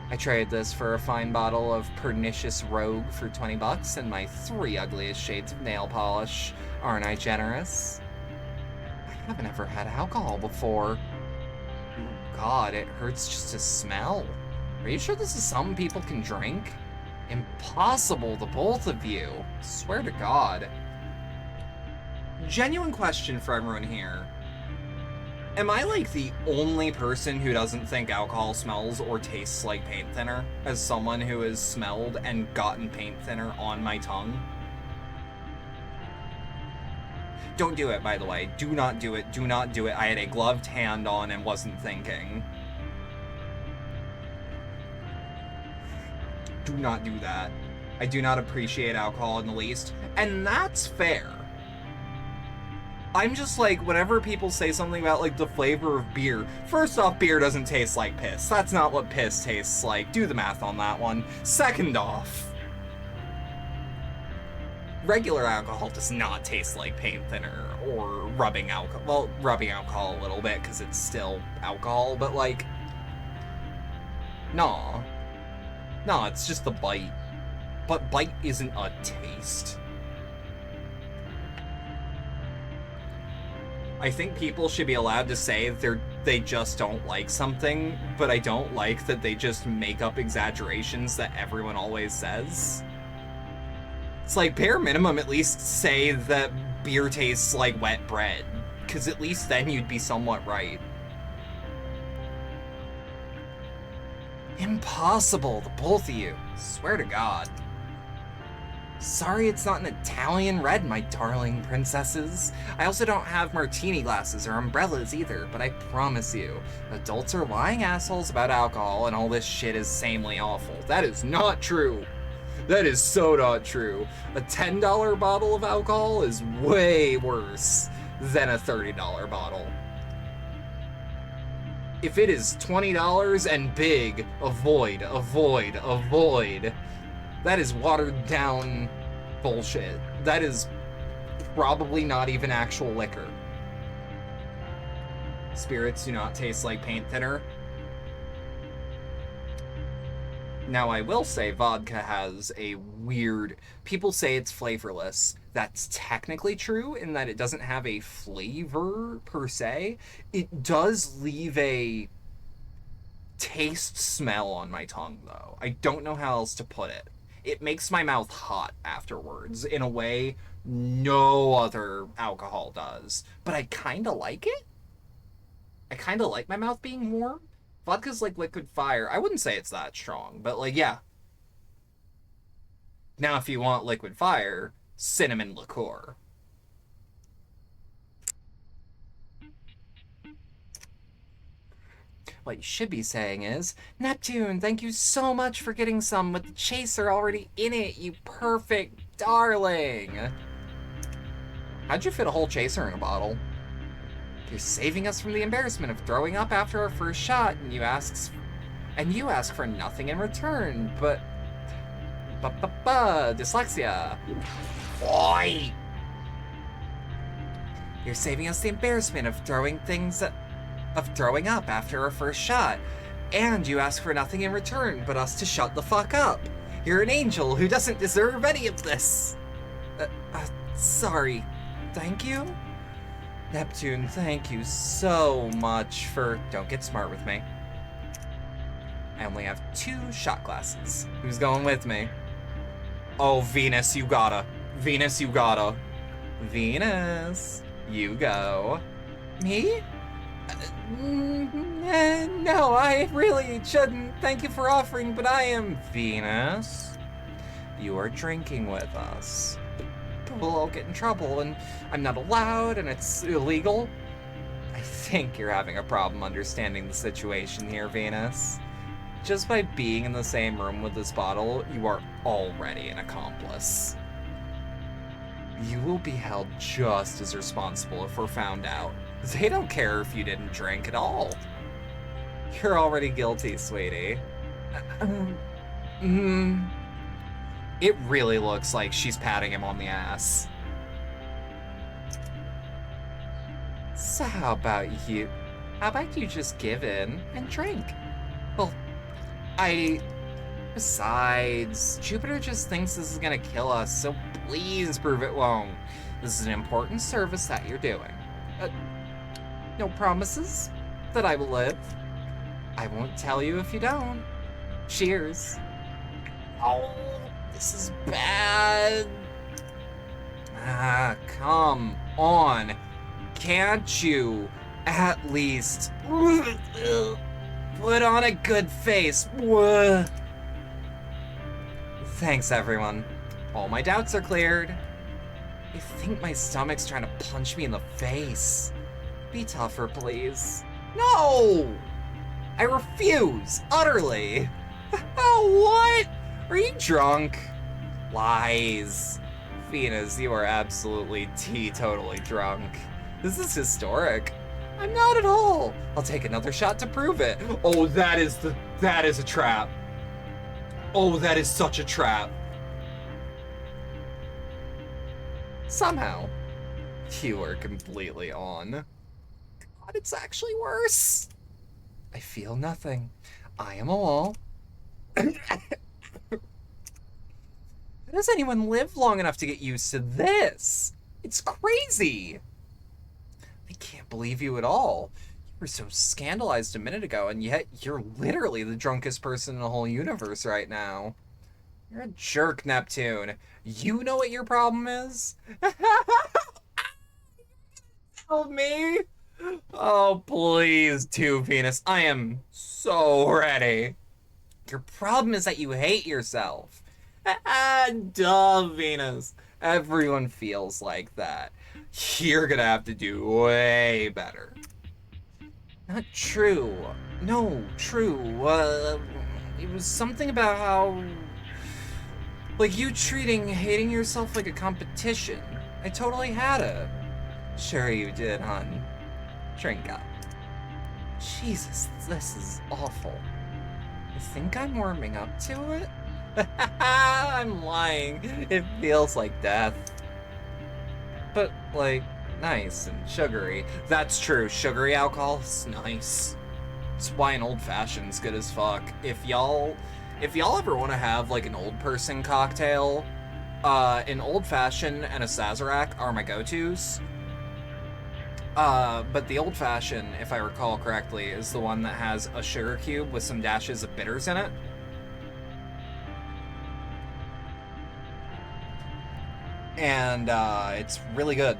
I traded this for a fine bottle of pernicious rogue for 20 bucks and my 3 ugliest shades of nail polish. Aren't I generous? I haven't ever had alcohol before. God, it hurts just to smell. Are you sure this is something people can drink? Impossible, the both of you. Swear to God. Genuine question for everyone here. Am I like the only person who doesn't think alcohol smells or tastes like paint thinner? As someone who has smelled and gotten paint thinner on my tongue? Don't do it, by the way. Do not do it. Do not do it. I had a gloved hand on and wasn't thinking. Do not do that. I do not appreciate alcohol in the least. And that's fair. I'm just like, whenever people say something about like the flavor of beer, first off, beer doesn't taste like piss. That's not what piss tastes like. Do the math on that one. Second off, regular alcohol does not taste like paint thinner or rubbing alcohol. Well, rubbing alcohol a little bit because it's still alcohol, but like, nah. No, it's just the bite. But bite isn't a taste. I think people should be allowed to say they just don't like something, but I don't like that they just make up exaggerations that everyone always says. It's like, bare minimum, at least say that beer tastes like wet bread, because at least then you'd be somewhat right. Impossible, the both of you. Swear to God. Sorry it's not an Italian red, my darling princesses. I also don't have martini glasses or umbrellas either, but I promise you, adults are lying assholes about alcohol and all this shit is samely awful. That is not true. That is so not true. A $10 bottle of alcohol is way worse than a $30 bottle. If it is $20 and big, avoid, avoid, avoid. That is watered down bullshit. That is probably not even actual liquor. Spirits do not taste like paint thinner. Now, I will say vodka has a weird... People say it's flavorless. That's technically true in that it doesn't have a flavor per se. It does leave a taste smell on my tongue, though. I don't know how else to put it. It makes my mouth hot afterwards in a way no other alcohol does. But I kind of like it. I kind of like my mouth being warm. Vodka's like liquid fire. I wouldn't say it's that strong, but like, yeah. Now, if you want liquid fire, cinnamon liqueur. What you should be saying is, Neptune, thank you so much for getting some with the chaser already in it, you perfect darling. How'd you fit a whole chaser in a bottle? You're saving us from the embarrassment of throwing up after our first shot, and you ask for nothing in return, but Dyslexia. Oi! You're saving us the embarrassment of throwing up after our first shot. And you ask for nothing in return but us to shut the fuck up. You're an angel who doesn't deserve any of this. Sorry. Thank you? Neptune, thank you so much for... Don't get smart with me. I only have 2 shot glasses. Who's going with me? Oh, Venus, you gotta. Venus, you gotta. Venus, you go. Me? No, I really shouldn't. Thank you for offering, but I am... Venus, you are drinking with us. We'll all get in trouble, and I'm not allowed, and it's illegal. I think you're having a problem understanding the situation here, Venus. Just by being in the same room with this bottle, you are already an accomplice. You will be held just as responsible if we're found out. They don't care if you didn't drink at all. You're already guilty, sweetie. It really looks like she's patting him on the ass. So how about you just give in and drink? Well, besides, Jupiter just thinks this is gonna kill us, so please prove it won't. This is an important service that you're doing. No promises that I will live. I won't tell you if you don't. Cheers. Oh, this is bad. Come on. Can't you at least put on a good face? Thanks, everyone. All my doubts are cleared. I think my stomach's trying to punch me in the face. Be tougher, please. No! I refuse, utterly. What? Are you drunk? Lies. Venus, you are absolutely teetotally drunk. This is historic. I'm not at all. I'll take another shot to prove it. Oh, that is a trap. Oh, that is such a trap. Somehow, you are completely on. God, it's actually worse. I feel nothing. I am a wall. How does anyone live long enough to get used to this? It's crazy. I can't believe you at all. You were so scandalized a minute ago, and yet you're literally the drunkest person in the whole universe right now. You're a jerk, Neptune. You know what your problem is? Tell me? Oh, please, do, Venus. I am so ready. Your problem is that you hate yourself. Duh, Venus. Everyone feels like that. You're gonna have to do way better. Not true. No, true. It was something about how... like you treating hating yourself like a competition. I totally had it. Sure you did, hon. Drink up. Jesus, this is awful. I think I'm warming up to it? I'm lying. It feels like death. But, like, nice and sugary. That's true. Sugary alcohol is nice. It's why an old-fashioned's good as fuck. If y'all ever want to have, like, an old person cocktail, an old-fashioned and a Sazerac are my go-tos. But the old-fashioned, if I recall correctly, is the one that has a sugar cube with some dashes of bitters in it. And, it's really good.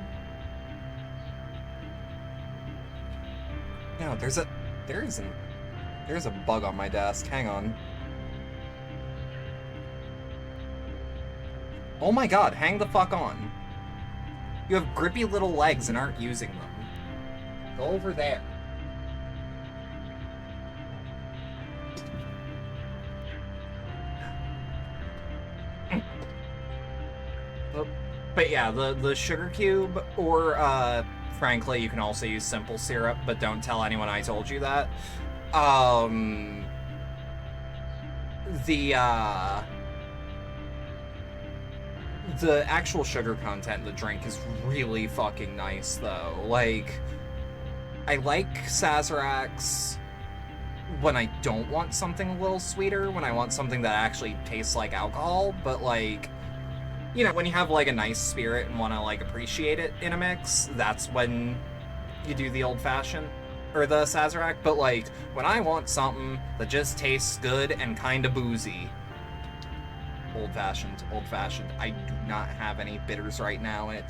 No, there's a bug on my desk. Hang on. Oh my god, hang the fuck on. You have grippy little legs and aren't using them. Go over there. But yeah, the sugar cube, or frankly, you can also use simple syrup, but don't tell anyone I told you that. The actual sugar content in the drink is really fucking nice, though. Like, I like Sazeracs when I don't want something a little sweeter, when I want something that actually tastes like alcohol, but like, you know, when you have like a nice spirit and want to like appreciate it in a mix, that's when you do the old fashioned or the Sazerac. But like, when I want something that just tastes good and kind of boozy, old fashioned, old fashioned. I do not have any bitters right now, and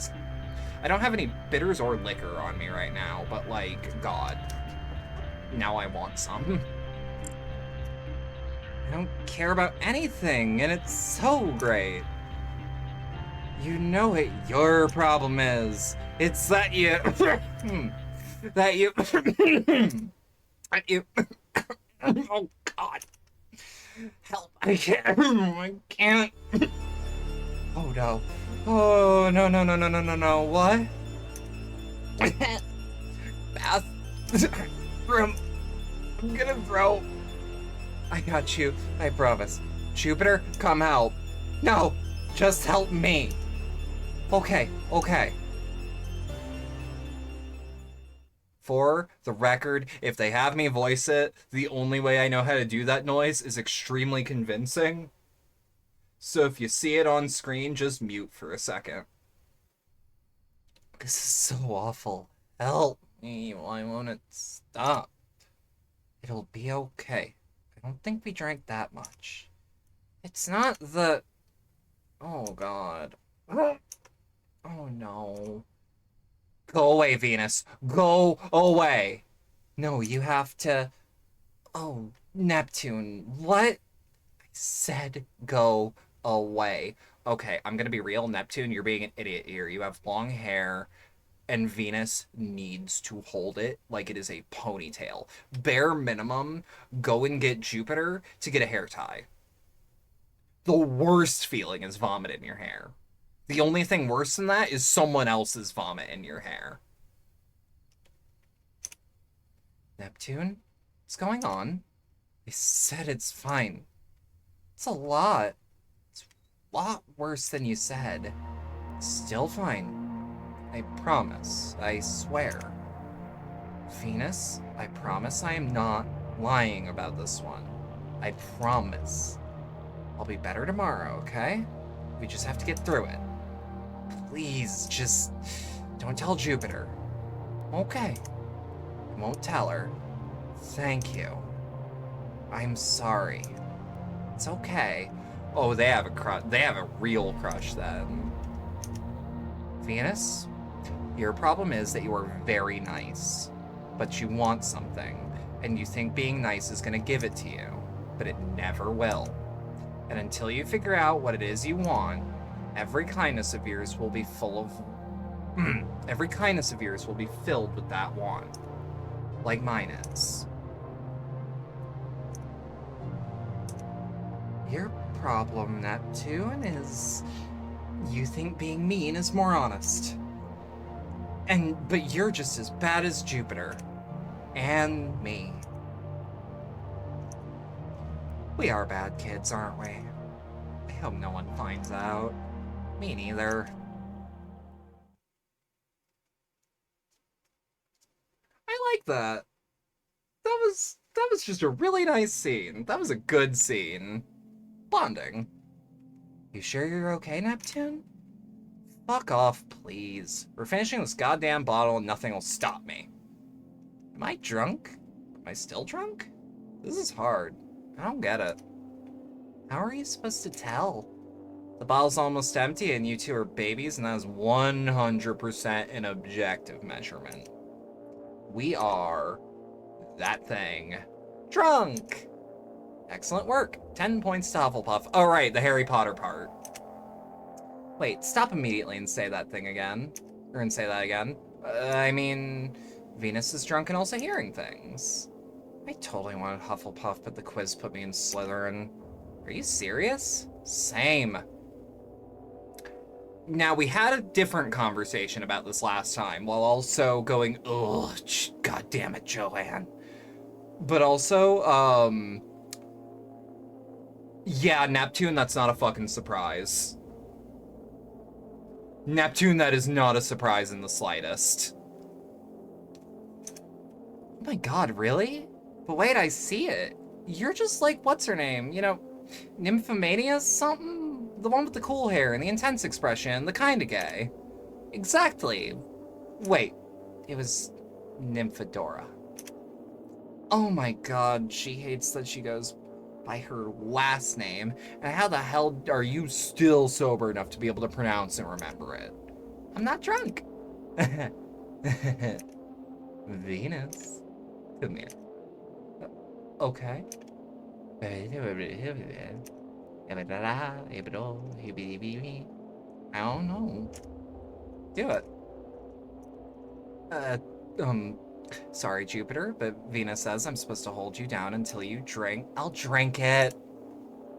I don't have any bitters or liquor on me right now, but like, God, now I want some. I don't care about anything, and it's so great. You know what your problem is. It's that you... that you... that you... oh, God. Help. I can't. I can't. Oh, no. Oh, no, no, no, no, no, no, no. What? Bathroom. I'm gonna throw. I got you. I promise. Jupiter, come help. No, just help me. Okay, okay. For the record, if they have me voice it, the only way I know how to do that noise is extremely convincing. So if you see it on screen, just mute for a second. This is so awful. Help me. Why won't it stop? It'll be okay. I don't think we drank that much. It's not the... Oh, God. Oh, no. Go away, Venus. Go away. No, you have to... Oh, Neptune. What? I said go away. Okay, I'm gonna be real, Neptune. You're being an idiot here. You have long hair, and Venus needs to hold it like it is a ponytail. Bare minimum, go and get Jupiter to get a hair tie. The worst feeling is vomit in your hair. The only thing worse than that is someone else's vomit in your hair. Neptune? What's going on? I said it's fine. It's a lot. It's a lot worse than you said. Still fine. I promise. I swear. Venus, I promise I am not lying about this one. I promise. I'll be better tomorrow, okay? We just have to get through it. Please, just don't tell Jupiter. Okay. I won't tell her. Thank you. I'm sorry. It's okay. Oh, they have a crush. They have a real crush then. Venus, your problem is that you are very nice, but you want something, and you think being nice is gonna give it to you, but it never will. And until you figure out what it is you want, every kindness of yours will be full of... every kindness of yours will be filled with that want. Like mine is. Your problem, Neptune, is... you think being mean is more honest. But you're just as bad as Jupiter. And me. We are bad kids, aren't we? I hope no one finds out. Me neither. I like that. That was just a really nice scene. That was a good scene. Bonding. You sure you're okay, Neptune? Fuck off, please. We're finishing this goddamn bottle and nothing will stop me. Am I drunk? Am I still drunk? This is hard. I don't get it. How are you supposed to tell? The bottle's almost empty and you two are babies, and that is 100% an objective measurement. We are that thing. Drunk! Excellent work. 10 points to Hufflepuff. Oh, right, the Harry Potter part. Wait, stop immediately and say that thing again. And say that again. I mean, Venus is drunk and also hearing things. I totally wanted Hufflepuff, but the quiz put me in Slytherin. Are you serious? Same. Now, we had a different conversation about this last time, while also going, ugh, god damn it, Joanne. But also, yeah, Neptune, that's not a fucking surprise. Neptune, that is not a surprise in the slightest. Oh my god, really? But wait, I see it. You're just like, what's her name? You know, Nymphomania something? The one with the cool hair and the intense expression, the kinda gay. Exactly. Wait, it was Nymphadora. Oh my god, she hates that she goes by her last name. And how the hell are you still sober enough to be able to pronounce and remember it? I'm not drunk. Venus, come here. Okay. I don't know. Do it. Sorry, Jupiter, but Venus says I'm supposed to hold you down until you drink. I'll drink it.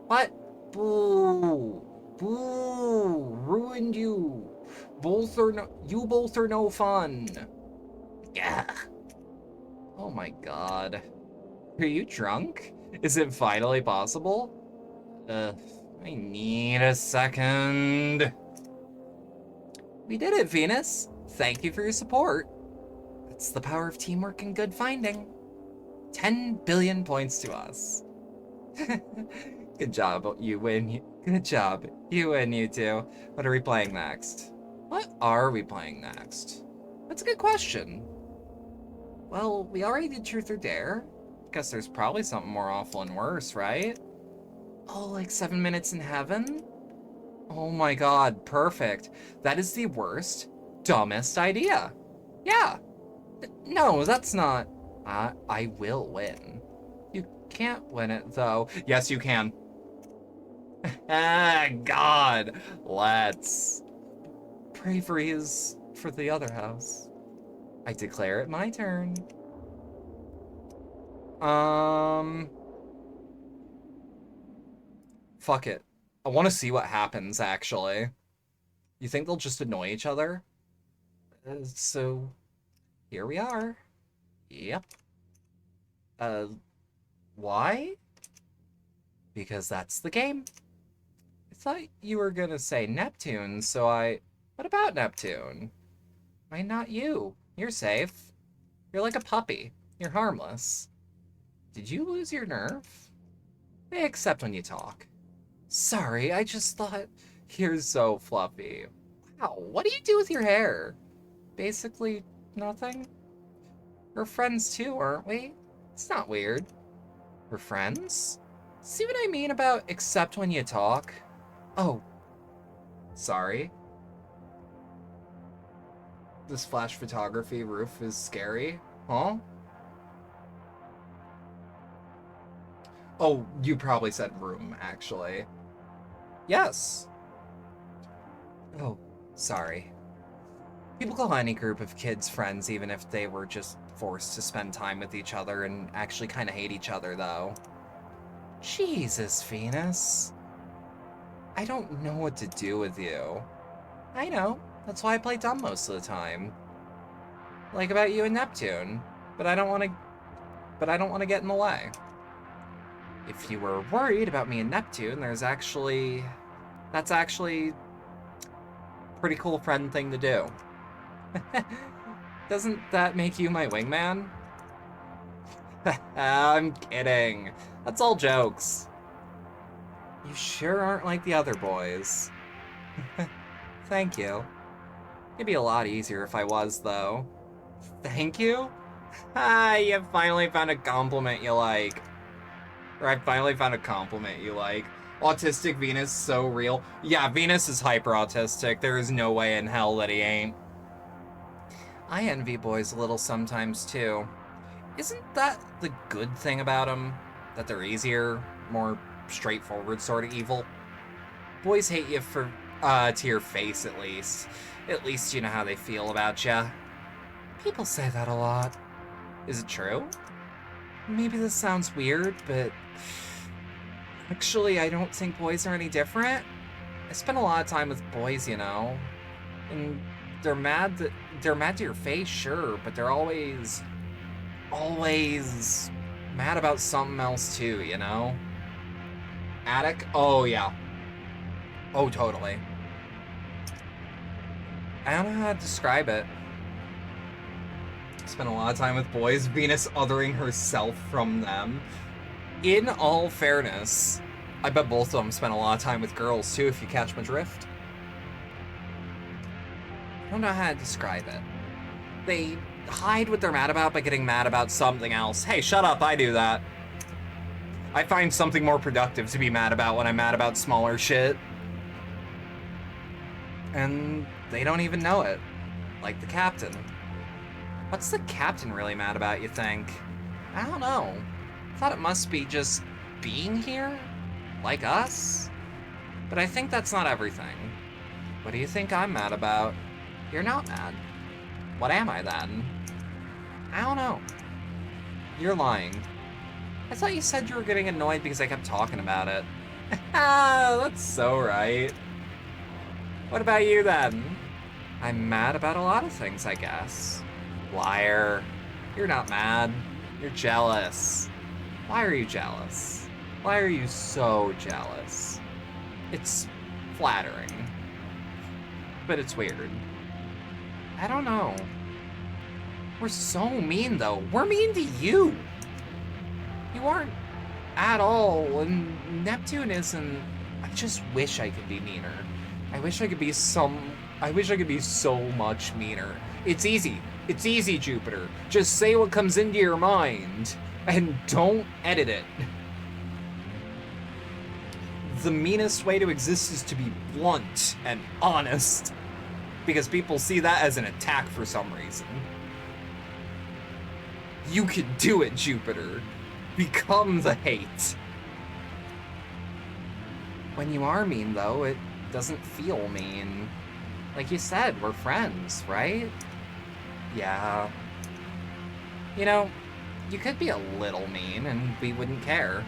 What? Boo. Boo. Ruined you. You both are no fun. Yeah. Oh my god. Are you drunk? Is it finally possible? I need a second. We did it, Venus. Thank you for your support. That's the power of teamwork and good finding. 10 billion points to us. Good job, you win. Good job. You win, you two. What are we playing next? What are we playing next? That's a good question. Well, we already did Truth or Dare. Guess there's probably something more awful and worse, right? Oh, like 7 Minutes in Heaven? Oh my god, perfect. That is the worst, dumbest idea. Yeah. No, that's not... I will win. You can't win it, though. Yes, you can. Ah, God. Let's pray for the other house. I declare it my turn. Fuck it. I want to see what happens, actually. You think they'll just annoy each other? So, here we are. Yep. Why? Because that's the game. I thought you were gonna say Neptune, so What about Neptune? Why not you? You're safe. You're like a puppy. You're harmless. Did you lose your nerve? Except when you talk. Sorry, I just thought... You're so fluffy. Wow, what do you do with your hair? Basically, nothing. We're friends too, aren't we? It's not weird. We're friends? See what I mean about except when you talk? Oh. Sorry. This flash photography roof is scary. Huh? Oh, you probably said room, actually. Yes. Oh, sorry. People call any group of kids friends even if they were just forced to spend time with each other and actually kind of hate each other, though. Jesus, Venus. I don't know what to do with you. I know. That's why I play dumb most of the time. Like about you and Neptune. But I don't want to get in the way. If you were worried about me and Neptune, that's actually a pretty cool friend thing to do. Doesn't that make you my wingman? I'm kidding. That's all jokes. You sure aren't like the other boys. Thank you. It'd be a lot easier if I was, though. Thank you? You finally found a compliment you like. Or I finally found a compliment you like. Autistic Venus, so real. Yeah, Venus is hyper-autistic. There is no way in hell that he ain't. I envy boys a little sometimes, too. Isn't that the good thing about them? That they're easier, more straightforward sort of evil? Boys hate you for, to your face, at least. At least you know how they feel about you. People say that a lot. Is it true? Maybe this sounds weird, but... Actually, I don't think boys are any different. I spend a lot of time with boys, you know. And they're mad to your face, sure, but they're always mad about something else too, you know? Attic? Oh, yeah. Oh, totally. I don't know how to describe it. I spent a lot of time with boys, Venus othering herself from them. In all fairness, I bet both of them spent a lot of time with girls too, if you catch my drift. I don't know how to describe it. They hide what they're mad about by getting mad about something else. Hey, shut up, I do that. I find something more productive to be mad about when I'm mad about smaller shit. And they don't even know it. Like the captain. What's the captain really mad about, you think? I don't know. I thought it must be just being here? Like us? But I think that's not everything. What do you think I'm mad about? You're not mad. What am I then? I don't know. You're lying. I thought you said you were getting annoyed because I kept talking about it. That's so right. What about you then? I'm mad about a lot of things, I guess. Liar. You're not mad. You're jealous. Why are you jealous? Why are you so jealous? It's flattering. But it's weird. I don't know. We're so mean, though. We're mean to you. You aren't at all, and Neptune isn't. I just wish I could be meaner. I wish I could be so much meaner. It's easy. It's easy, Jupiter. Just say what comes into your mind, and don't edit it. The meanest way to exist is to be blunt and honest, because people see that as an attack for some reason. You can do it, Jupiter. Become the hate. When you are mean, though, it doesn't feel mean. Like you said, we're friends, right? Yeah. You know, you could be a little mean and we wouldn't care.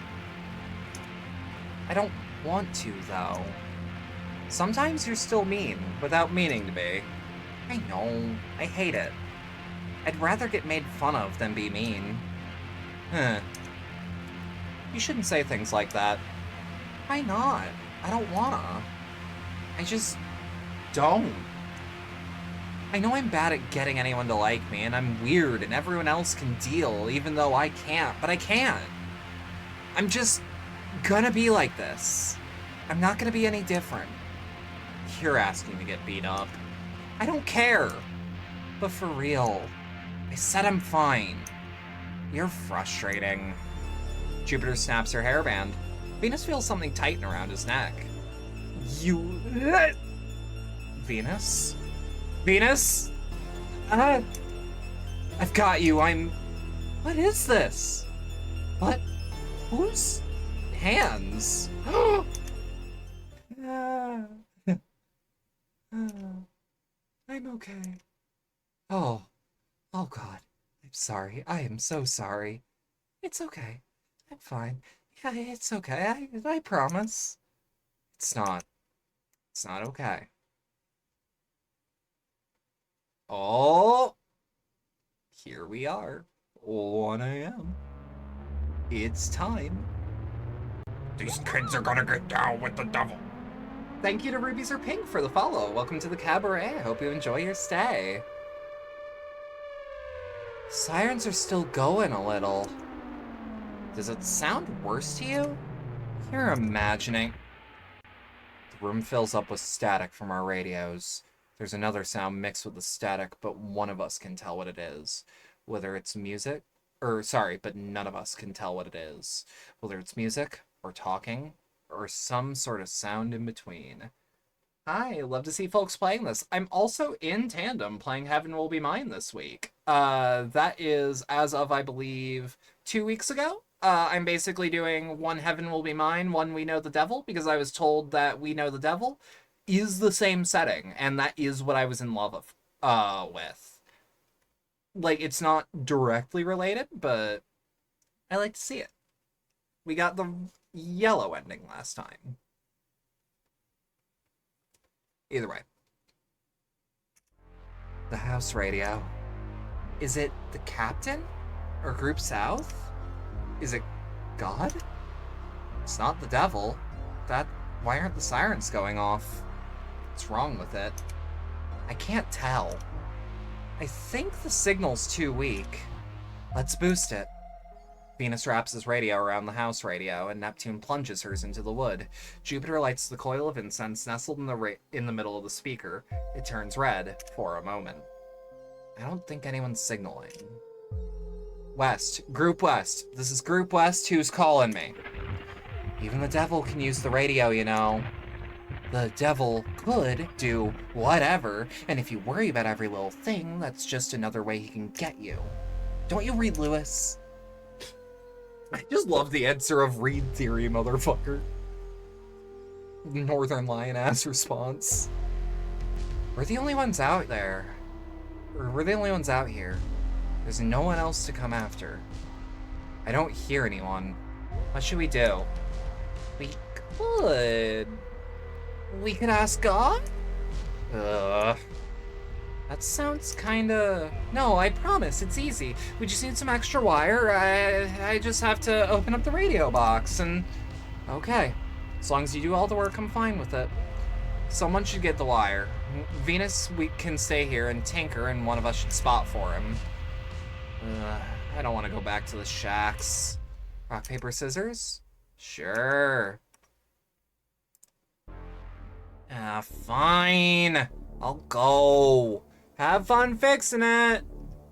I don't want to, though. Sometimes you're still mean, without meaning to be. I know. I hate it. I'd rather get made fun of than be mean. Huh. You shouldn't say things like that. Why not? I don't wanna. I just don't. I know I'm bad at getting anyone to like me, and I'm weird, and everyone else can deal, even though I can't, but I can't. I'm just gonna be like this. I'm not gonna be any different. You're asking to get beat up. I don't care. But for real, I said I'm fine. You're frustrating. Jupiter snaps her hairband. Venus feels something tighten around his neck. You... Venus? Venus? I've got you, What is this? What? Whose hands? I'm okay. Oh God. I'm sorry. I am so sorry. It's okay. I'm fine. Yeah, it's okay. I promise. It's not. It's not okay. Oh! Here we are. 1 a.m. It's time. These kids are gonna get down with the devil. Thank you to Rubies or Pink for the follow. Welcome to the cabaret. I hope you enjoy your stay. Sirens are still going a little. Does it sound worse to you? You're imagining. The room fills up with static from our radios. There's another sound mixed with the static, but one of us can tell what it is. Whether it's music, but none of us can tell what it is. Whether it's music, or talking, or some sort of sound in between. Hi, love to see folks playing this. I'm also in tandem playing Heaven Will Be Mine this week. That is as of, I believe, 2 weeks ago. I'm basically doing one Heaven Will Be Mine, one We Know the Devil, because I was told that We Know the Devil is the same setting, and that is what I was in love with. Like, it's not directly related, but I like to see it. We got the yellow ending last time. Either way. The house radio. Is it the captain? Or Group South? Is it God? It's not the devil. Why aren't the sirens going off? What's wrong with it? I can't tell. I think the signal's too weak. Let's boost it. Venus wraps his radio around the house radio, and Neptune plunges hers into the wood. Jupiter lights the coil of incense nestled in the middle of the speaker. It turns red for a moment. I don't think anyone's signaling. West. Group West. This is Group West. Who's calling me? Even the devil can use the radio, you know. The devil could do whatever, and if you worry about every little thing, that's just another way he can get you. Don't you read Lewis? I just love the answer of read theory, motherfucker. Northern Lion-ass response. We're the only ones out there. Or we're the only ones out here. There's no one else to come after. I don't hear anyone. What should we do? We could ask God? That sounds kinda... No, I promise, it's easy. We just need some extra wire. I just have to open up the radio box and... Okay. As long as you do all the work, I'm fine with it. Someone should get the wire. Venus, we can stay here and tinker, and one of us should spot for him. I don't want to go back to the shacks. Rock, paper, scissors? Sure. Fine. I'll go. Have fun fixing it.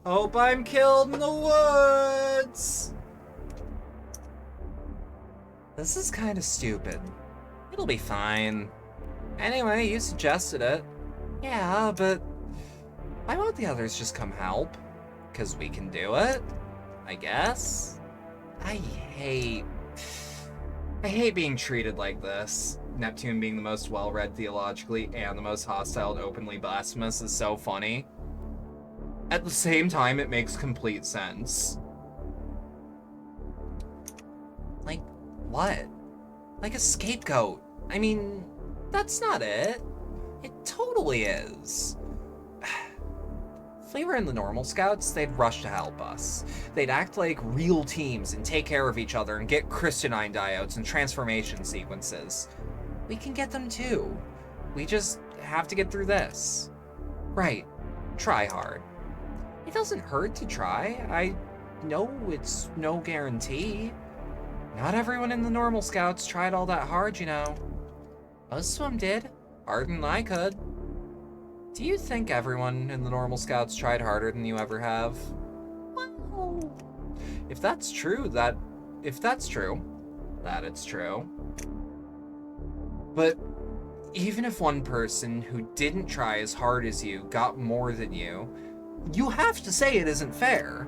Hope I'm killed in the woods. This is kind of stupid. It'll be fine. Anyway, you suggested it. Yeah, but why won't the others just come help? 'Cause we can do it, I guess. I hate being treated like this. Neptune being the most well-read theologically and the most hostile and openly blasphemous is so funny. At the same time, it makes complete sense. Like, what? Like a scapegoat. I mean, that's not it. It totally is. If we were in the normal scouts, they'd rush to help us. They'd act like real teams and take care of each other and get crystalline diodes and transformation sequences. We can get them too. We just have to get through this. Right. Try hard. It doesn't hurt to try. I know it's no guarantee. Not everyone in the normal scouts tried all that hard, you know. Most of them did. Harder than I could. Do you think everyone in the normal scouts tried harder than you ever have? Well, if that's true, that it's true. But even if one person who didn't try as hard as you got more than you have to say it isn't fair.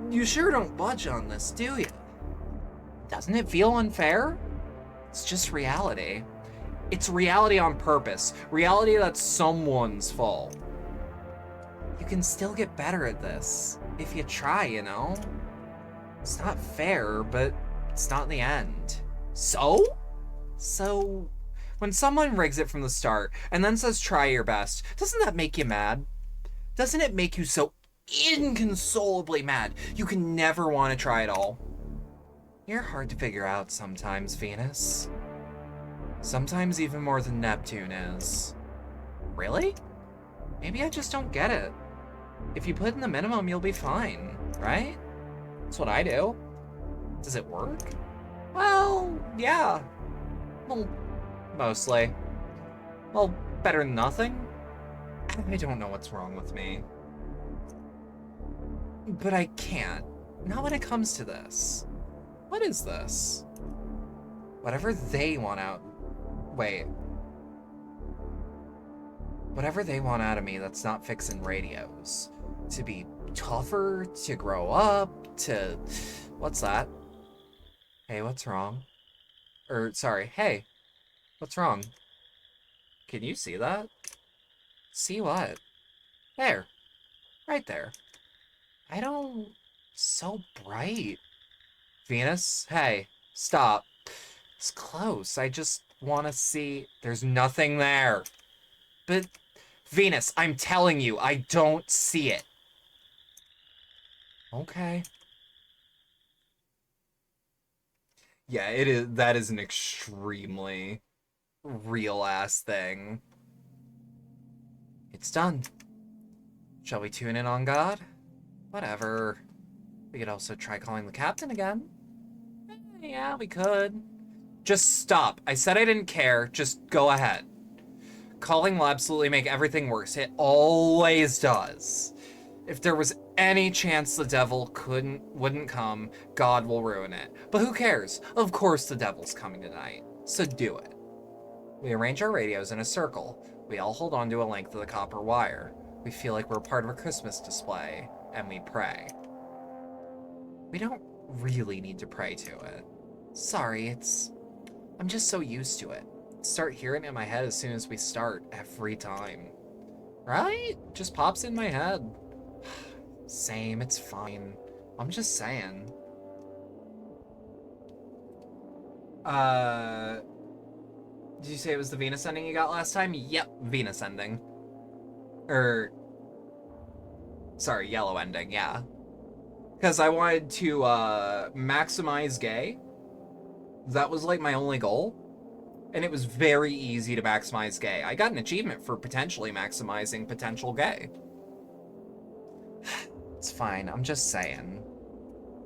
You sure don't budge on this, do you? Doesn't it feel unfair? It's just reality. It's reality on purpose. Reality that's someone's fault. You can still get better at this. If you try, you know? It's not fair, but it's not the end. So, when someone rigs it from the start and then says try your best, doesn't that make you mad? Doesn't it make you so inconsolably mad you can never want to try at all? You're hard to figure out sometimes, Venus. Sometimes even more than Neptune is. Really? Maybe I just don't get it. If you put in the minimum, you'll be fine, right? That's what I do. Does it work? Well, yeah. Well, mostly. Well, better than nothing. I don't know what's wrong with me. But I can't. Not when it comes to this. What is this? Whatever they want out... Wait. Whatever they want out of me that's not fixing radios. To be tougher, to grow up, to... What's that? Hey, what's wrong? Sorry, hey. What's wrong? Can you see that? See what? There. Right there. I don't... So bright. Venus? Hey, stop. It's close. I just want to see... There's nothing there. But, Venus, I'm telling you, I don't see it. Okay. Yeah, it is. That is an extremely real-ass thing. It's done. Shall we tune in on God? Whatever. We could also try calling the captain again. Yeah, we could. Just stop. I said I didn't care. Just go ahead. Calling will absolutely make everything worse. It always does. If there was any chance the devil wouldn't come, God will ruin it. But who cares? Of course the devil's coming tonight. So do it. We arrange our radios in a circle. We all hold on to a length of the copper wire. We feel like we're part of a Christmas display, and we pray. We don't really need to pray to it. Sorry, I'm just so used to it. Start hearing it in my head as soon as we start, every time. Right? Just pops in my head. Same, it's fine. I'm just saying. Did you say it was the Venus ending you got last time? Yep, Venus ending. Sorry, yellow ending, yeah. Because I wanted to, maximize gay. That was, like, my only goal. And it was very easy to maximize gay. I got an achievement for potentially maximizing potential gay. It's fine, I'm just saying.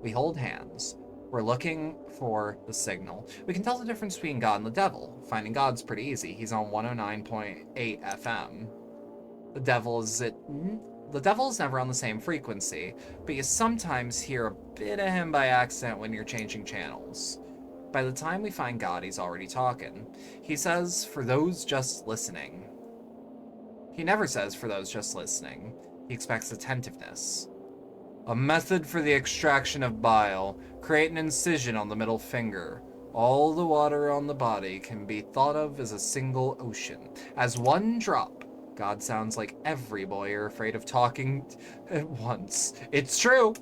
We hold hands. We're looking for the signal. We can tell the difference between God and the devil. Finding God's pretty easy. He's on 109.8 FM. The devil is never on the same frequency, but you sometimes hear a bit of him by accident when you're changing channels. By the time we find God, he's already talking. He says, for those just listening. He never says, for those just listening. He expects attentiveness. A method for the extraction of bile. Create an incision on the middle finger. All the water on the body can be thought of as a single ocean. As one drop. God sounds like every boy you're afraid of talking at once. It's true!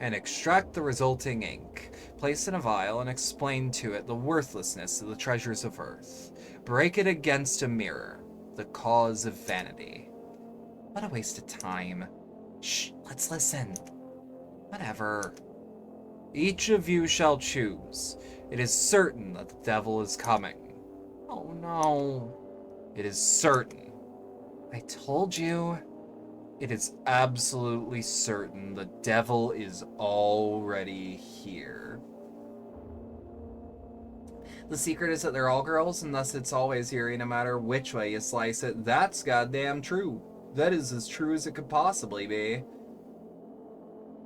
And extract the resulting ink. Place in a vial and explain to it the worthlessness of the treasures of earth. Break it against a mirror. The cause of vanity. What a waste of time. Shh, let's listen. Whatever. Each of you shall choose. It is certain that the devil is coming. Oh no. It is certain. I told you. It is absolutely certain the devil is already here. The secret is that they're all girls, and thus it's always eerie no matter which way you slice it. That's goddamn true. That is as true as it could possibly be.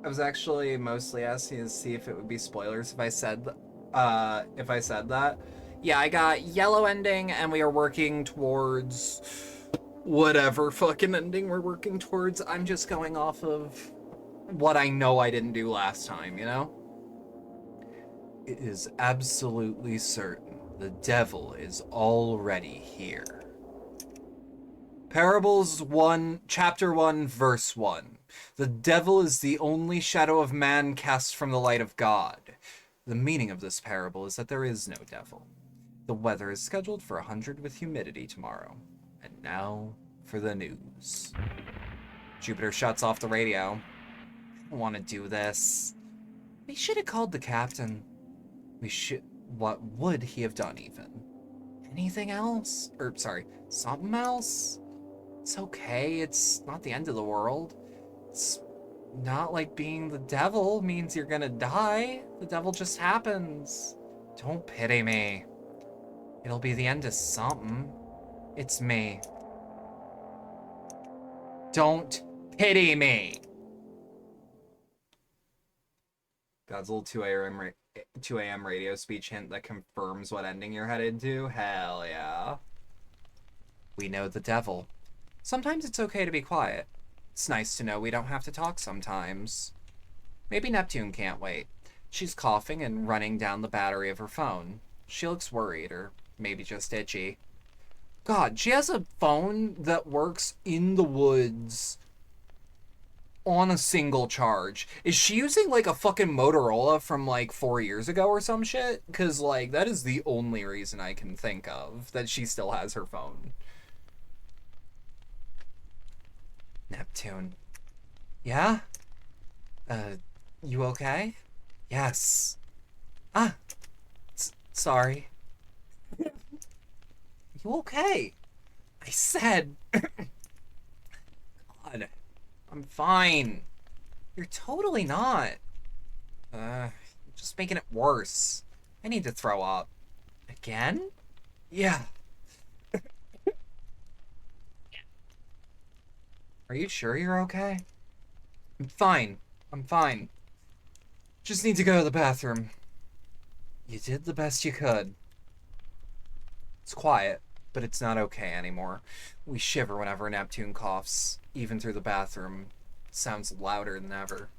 I was actually mostly asking to see if it would be spoilers if I said that. Yeah, I got yellow ending, and we are working towards whatever fucking ending we're working towards. I'm just going off of what I know I didn't do last time, you know? It is absolutely certain the devil is already here. Parables 1, Chapter 1, Verse 1. The devil is the only shadow of man cast from the light of God. The meaning of this parable is that there is no devil. The weather is scheduled for 100 with humidity tomorrow. And now for the news. Jupiter shuts off the radio. I don't want to do this. We should have called the captain. What would he have done even? Anything else? Something else? It's okay, it's not the end of the world. It's not like being the devil means you're gonna die. The devil just happens. Don't pity me. It'll be the end of something. It's me. Don't pity me! God's little 2 a.m. radio speech hint that confirms what ending you're headed to? Hell yeah. We know the devil. Sometimes it's okay to be quiet. It's nice to know we don't have to talk sometimes. Maybe Neptune can't wait. She's coughing and running down the battery of her phone. She looks worried, or maybe just itchy. God, she has a phone that works in the woods on a single charge. Is she using, like, a fucking Motorola from, like, 4 years ago or some shit? Because, like, that is the only reason I can think of that she still has her phone. Neptune. Yeah? You okay? Yes. Sorry. You okay? I said, God. I'm fine. You're totally not. Just making it worse. I need to throw up. Again? Yeah. Are you sure you're okay? I'm fine. I'm fine. Just need to go to the bathroom. You did the best you could. It's quiet, but it's not okay anymore. We shiver whenever Neptune coughs, even through the bathroom. It sounds louder than ever.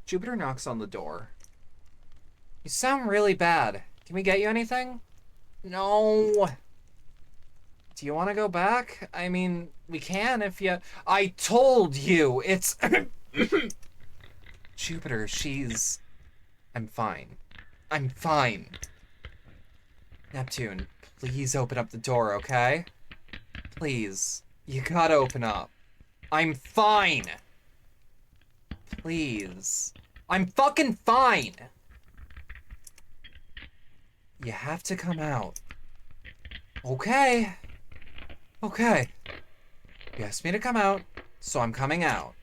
Jupiter knocks on the door. You sound really bad. Can we get you anything? No. Do you want to go back? I mean, we can if you... I told you! It's... Jupiter, she's... I'm fine. I'm fine. Neptune, please open up the door, okay? Please. You gotta open up. I'm fine! Please. I'm fucking fine! You have to come out. Okay. Okay. You asked me to come out, so I'm coming out.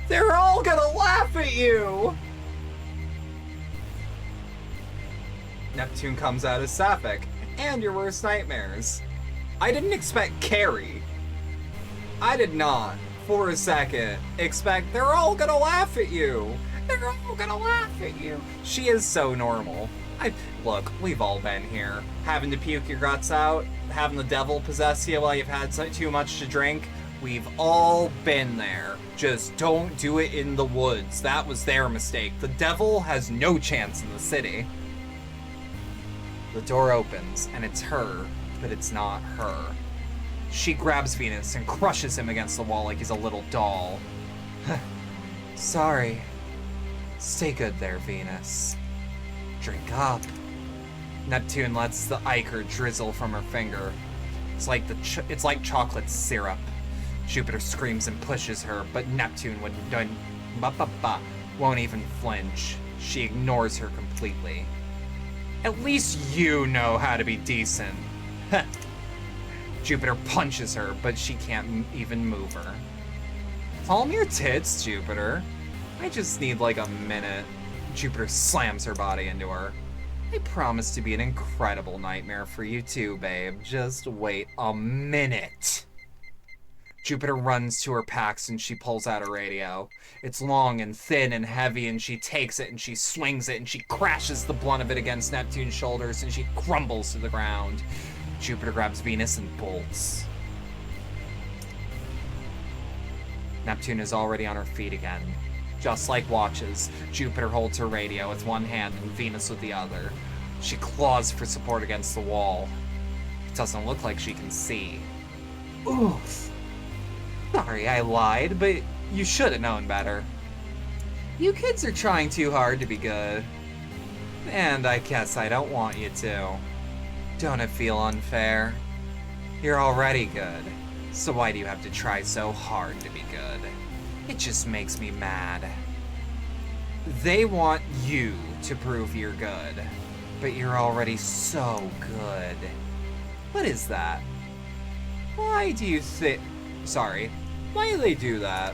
They're all gonna laugh at you! Neptune comes out as Sapphic, and your worst nightmares. I didn't expect Carrie. I did not, for a second, expect they're all gonna laugh at you. They're all gonna laugh at you. She is so normal. Look, we've all been here. Having to puke your guts out, having the devil possess you while you've had too much to drink. We've all been there. Just don't do it in the woods. That was their mistake. The devil has no chance in the city. The door opens, and it's her, but it's not her. She grabs Venus and crushes him against the wall like he's a little doll. Sorry. Stay good there, Venus. Drink up. Neptune lets the ichor drizzle from her finger. It's like chocolate syrup. Jupiter screams and pushes her, but Neptune won't even flinch. She ignores her completely. At least you know how to be decent. Jupiter punches her, but she can't even move her. Calm your tits, Jupiter. I just need like a minute. Jupiter slams her body into her. I promise to be an incredible nightmare for you too, babe. Just wait a minute. Jupiter runs to her packs and she pulls out a radio. It's long and thin and heavy, and she takes it and she swings it and she crashes the blunt of it against Neptune's shoulders and she crumbles to the ground. Jupiter grabs Venus and bolts. Neptune is already on her feet again. Just like watches, Jupiter holds her radio with one hand and Venus with the other. She claws for support against the wall. It doesn't look like she can see. Oof. Sorry, I lied, but you should have known better. You kids are trying too hard to be good. And I guess I don't want you to. Don't it feel unfair? You're already good, so why do you have to try so hard to be good? It just makes me mad. They want you to prove you're good, but you're already so good. What is that? Why do you think... Sorry. Why do they do that?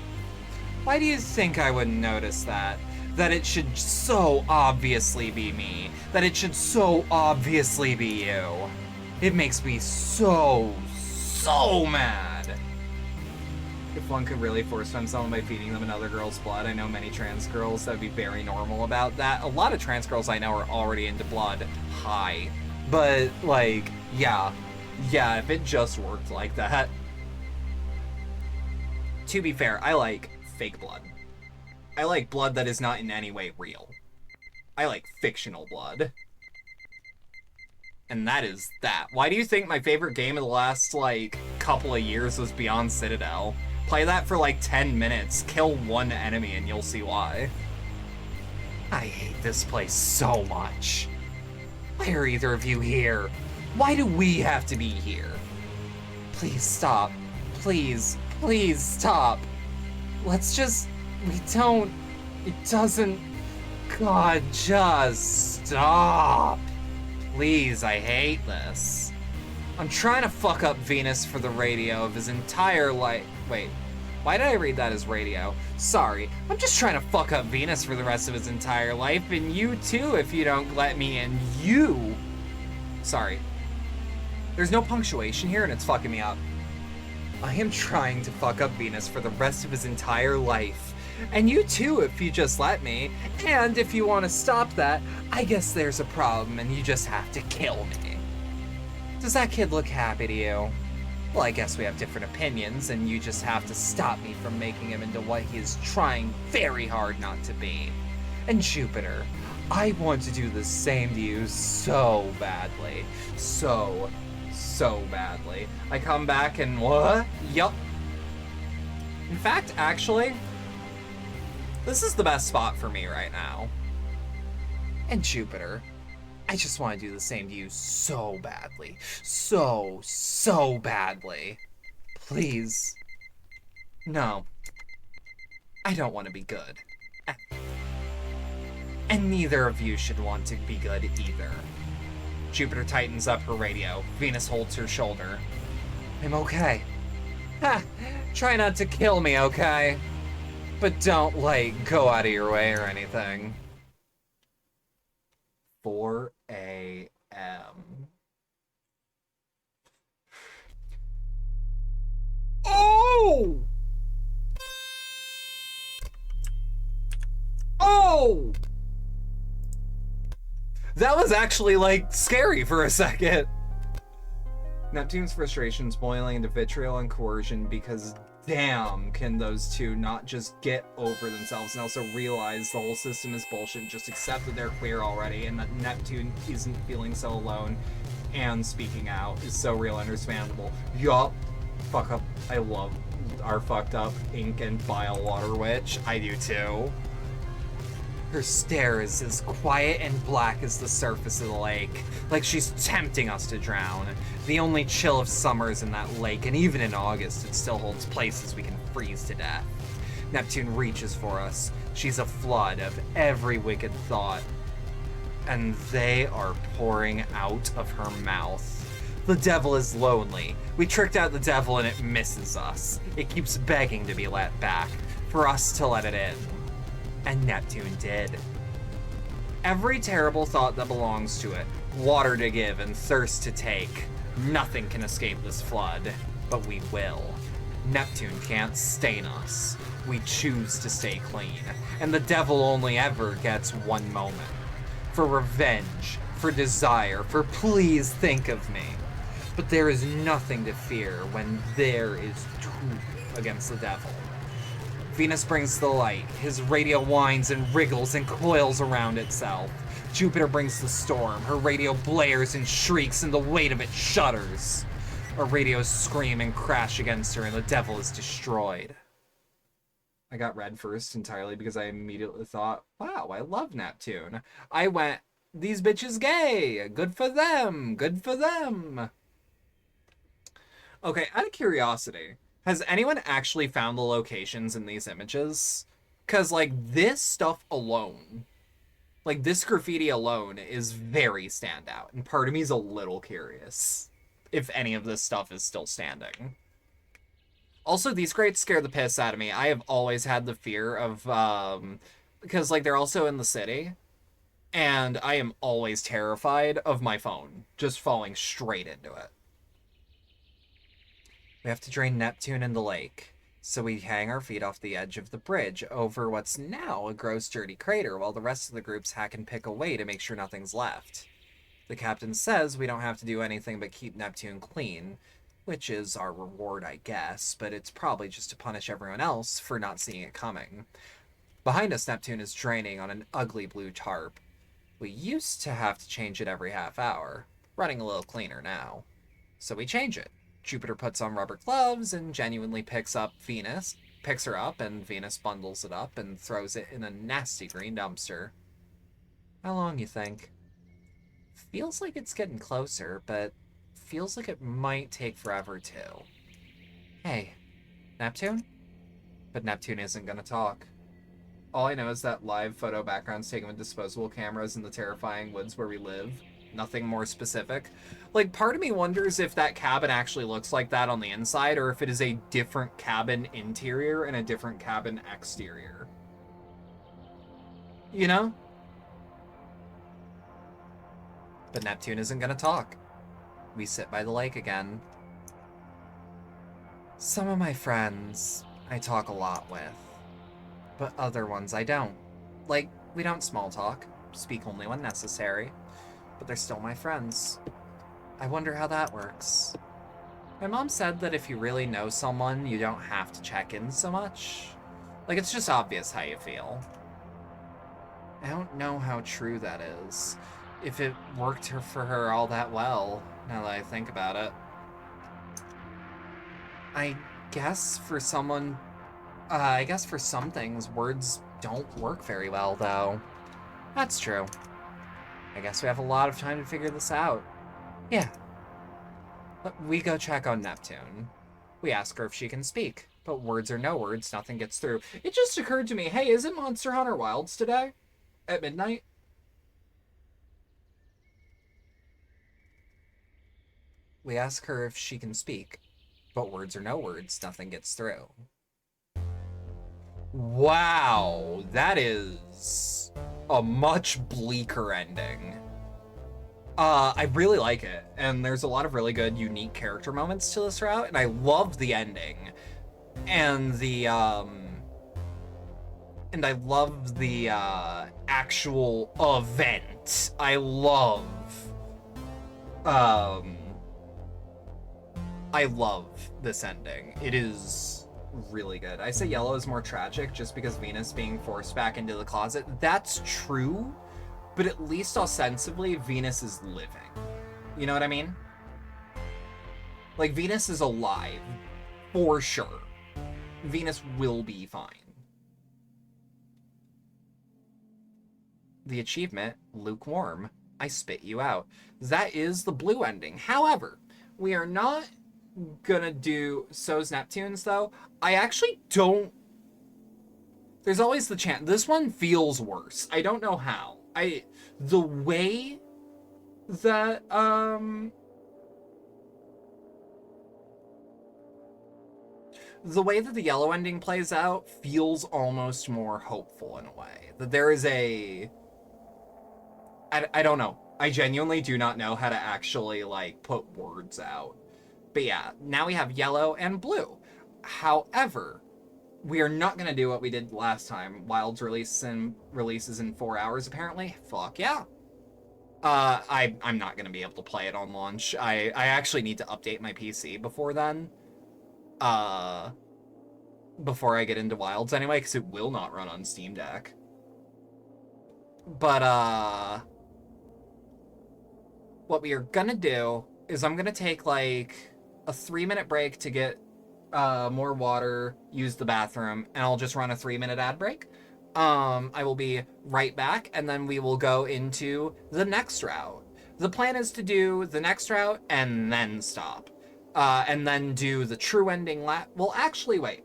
Why do you think I wouldn't notice that? That it should so obviously be me. That it should so obviously be you. It makes me so mad. If one could really force feed someone by feeding them another girl's blood, I know many trans girls that would be very normal about that. A lot of trans girls I know are already into blood. Hi. But, like, yeah. Yeah, if it just worked like that. To be fair, I like fake blood. I like blood that is not in any way real. I like fictional blood. And that is that. Why do you think my favorite game of the last, like, couple of years was Beyond Citadel? Play that for like 10 minutes, kill one enemy, and you'll see why. I hate this place so much. Why are either of you here? Why do we have to be here? Please stop. Please, please stop. Let's just... We don't... It doesn't... God, just stop. Please, I hate this. I'm trying to fuck up Venus for the radio of his entire life. Wait, why did I read that as radio? Sorry, I'm just trying to fuck up Venus for the rest of his entire life, and you too if you don't let me in. You! Sorry. There's no punctuation here and it's fucking me up. I am trying to fuck up Venus for the rest of his entire life. And you too if you just let me. And if you want to stop that, I guess there's a problem and you just have to kill me. Does that kid look happy to you? Well, I guess we have different opinions and you just have to stop me from making him into what he is trying very hard not to be. And Jupiter, I want to do the same to you so badly. So badly. I come back and what? Yup. In fact, actually, this is the best spot for me right now. And Jupiter, I just want to do the same to you so badly. So badly. Please. No. I don't want to be good. And neither of you should want to be good either. Jupiter tightens up her radio. Venus holds her shoulder. I'm okay. Ha! Try not to kill me, okay? But don't, go out of your way or anything. 4 a.m. Oh! Oh! That was actually, scary for a second. Neptune's frustration's boiling into vitriol and coercion because damn can those two not just get over themselves and also realize the whole system is bullshit and just accept that they're queer already and that Neptune isn't feeling so alone and speaking out is so real and understandable. Yup. Fuck up. I love our fucked up ink and bile water witch. I do too. Her stare is as quiet and black as the surface of the lake, like she's tempting us to drown. The only chill of summer is in that lake, and even in August, it still holds places we can freeze to death. Neptune reaches for us. She's a flood of every wicked thought, and they are pouring out of her mouth. The devil is lonely. We tricked out the devil and it misses us. It keeps begging to be let back, for us to let it in. And Neptune did. Every terrible thought that belongs to it, water to give and thirst to take, nothing can escape this flood, but we will. Neptune can't stain us. We choose to stay clean, and the devil only ever gets one moment. For revenge, for desire, for please think of me. But there is nothing to fear when there is truth against the devil. Venus brings the light. His radio whines and wriggles and coils around itself. Jupiter brings the storm. Her radio blares and shrieks and the weight of it shudders. Our radios scream and crash against her and the devil is destroyed. I got red first entirely because I immediately thought, wow, I love Neptune. I went, these bitches gay. Good for them. Good for them. Okay, out of curiosity, has anyone actually found the locations in these images? Because, this stuff alone, this graffiti alone is very standout. And part of me is a little curious if any of this stuff is still standing. Also, these crates scare the piss out of me. I have always had the fear of, because, they're also in the city. And I am always terrified of my phone just falling straight into it. We have to drain Neptune in the lake, so we hang our feet off the edge of the bridge over what's now a gross, dirty crater while the rest of the groups hack and pick away to make sure nothing's left. The captain says we don't have to do anything but keep Neptune clean, which is our reward, I guess, but it's probably just to punish everyone else for not seeing it coming. Behind us, Neptune is draining on an ugly blue tarp. We used to have to change it every half hour, running a little cleaner now. So we change it. Jupiter puts on rubber gloves and genuinely picks her up, and Venus bundles it up and throws it in a nasty green dumpster. How long, you think? Feels like it's getting closer, but feels like it might take forever, too. Hey, Neptune? But Neptune isn't gonna talk. All I know is that live photo backgrounds taken with disposable cameras in the terrifying woods where we live Nothing more specific. Like, part of me wonders if that cabin actually looks like that on the inside, or if it is a different cabin interior and a different cabin exterior. You know? But Neptune isn't gonna talk. We sit by the lake again. Some of my friends I talk a lot with, but other ones I don't. Like, we don't small talk, speak only when necessary, but they're still my friends. I wonder how that works. My mom said that if you really know someone, you don't have to check in so much. Like, it's just obvious how you feel. I don't know how true that is. If it worked for her all that well, now that I think about it. I guess for someone... I guess for some things, words don't work very well, though. That's true. I guess we have a lot of time to figure this out. Yeah. But we go check on Neptune. We ask her if she can speak, but words or no words, nothing gets through. It just occurred to me, hey, isn't Monster Hunter Wilds today? At midnight? We ask her if she can speak, but words or no words, nothing gets through. Wow, that is a much bleaker ending. I really like it, and there's a lot of really good, unique character moments to this route, and I love the ending. And I love the, actual event. I love this ending. It is really good. I say yellow is more tragic just because Venus being forced back into the closet. That's true, but at least ostensibly, Venus is living. You know what I mean? Like, Venus is alive, for sure. Venus will be fine. The achievement, lukewarm. I spit you out. That is the blue ending. However, we are not gonna do So's Neptunes, though. I actually don't... There's always the chance. This one feels worse. I don't know how. The way that, the way that the yellow ending plays out feels almost more hopeful in a way. That there is a... I don't know. I genuinely do not know how to actually, like, put words out. But yeah, now we have yellow and blue. However, we are not going to do what we did last time. Wilds releases in 4 hours, apparently. Fuck yeah. I'm not going to be able to play it on launch. I actually need to update my PC before then. Before I get into Wilds anyway, because it will not run on Steam Deck. But, what we are going to do is I'm going to take, like, a 3-minute break to get more water, use the bathroom, and I'll just run a 3-minute ad break. I will be right back, and then we will go into the next route. The plan is to do the next route and then stop. And then do the true ending well, actually, wait.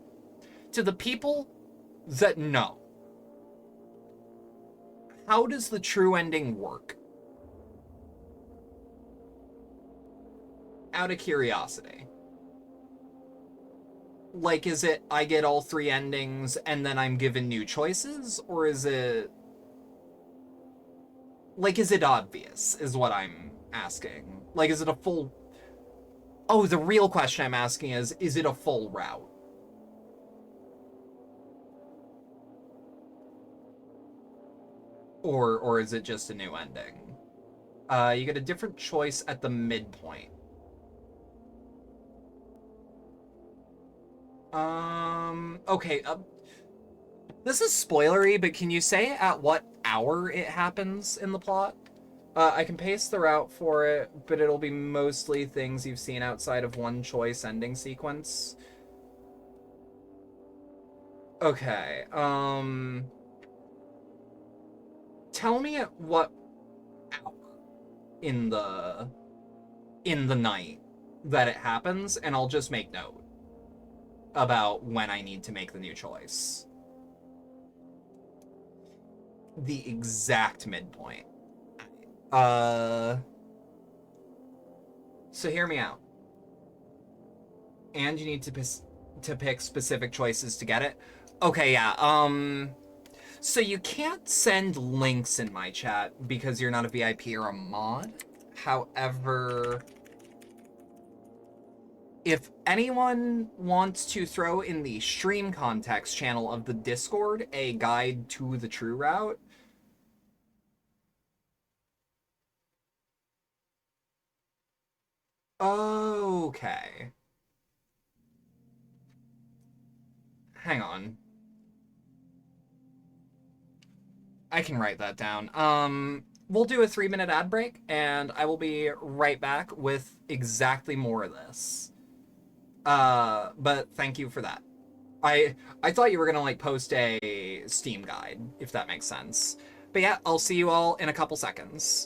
To the people that know, how does the true ending work? Out of curiosity. Like, is it I get all 3 endings and then I'm given new choices? Or is it... Like, is it obvious, is what I'm asking. Like, is it a full... Oh, the real question I'm asking is it a full route? Or is it just a new ending? You get a different choice at the midpoint. Okay, this is spoilery, but can you say at what hour it happens in the plot? I can paste the route for it, but it'll be mostly things you've seen outside of one choice ending sequence. Okay, tell me at what hour in the night that it happens, and I'll just make note about when I need to make the new choice. The exact midpoint. So hear me out. And you need to pick specific choices to get it. Okay, yeah. So you can't send links in my chat because you're not a VIP or a mod. However, if anyone wants to throw in the stream context channel of the Discord a guide to the true route, okay. Hang on. I can write that down. We'll do a 3-minute ad break, and I will be right back with exactly more of this. But thank you for that. I thought you were gonna like post a Steam guide, if that makes sense. But yeah, I'll see you all in a couple seconds.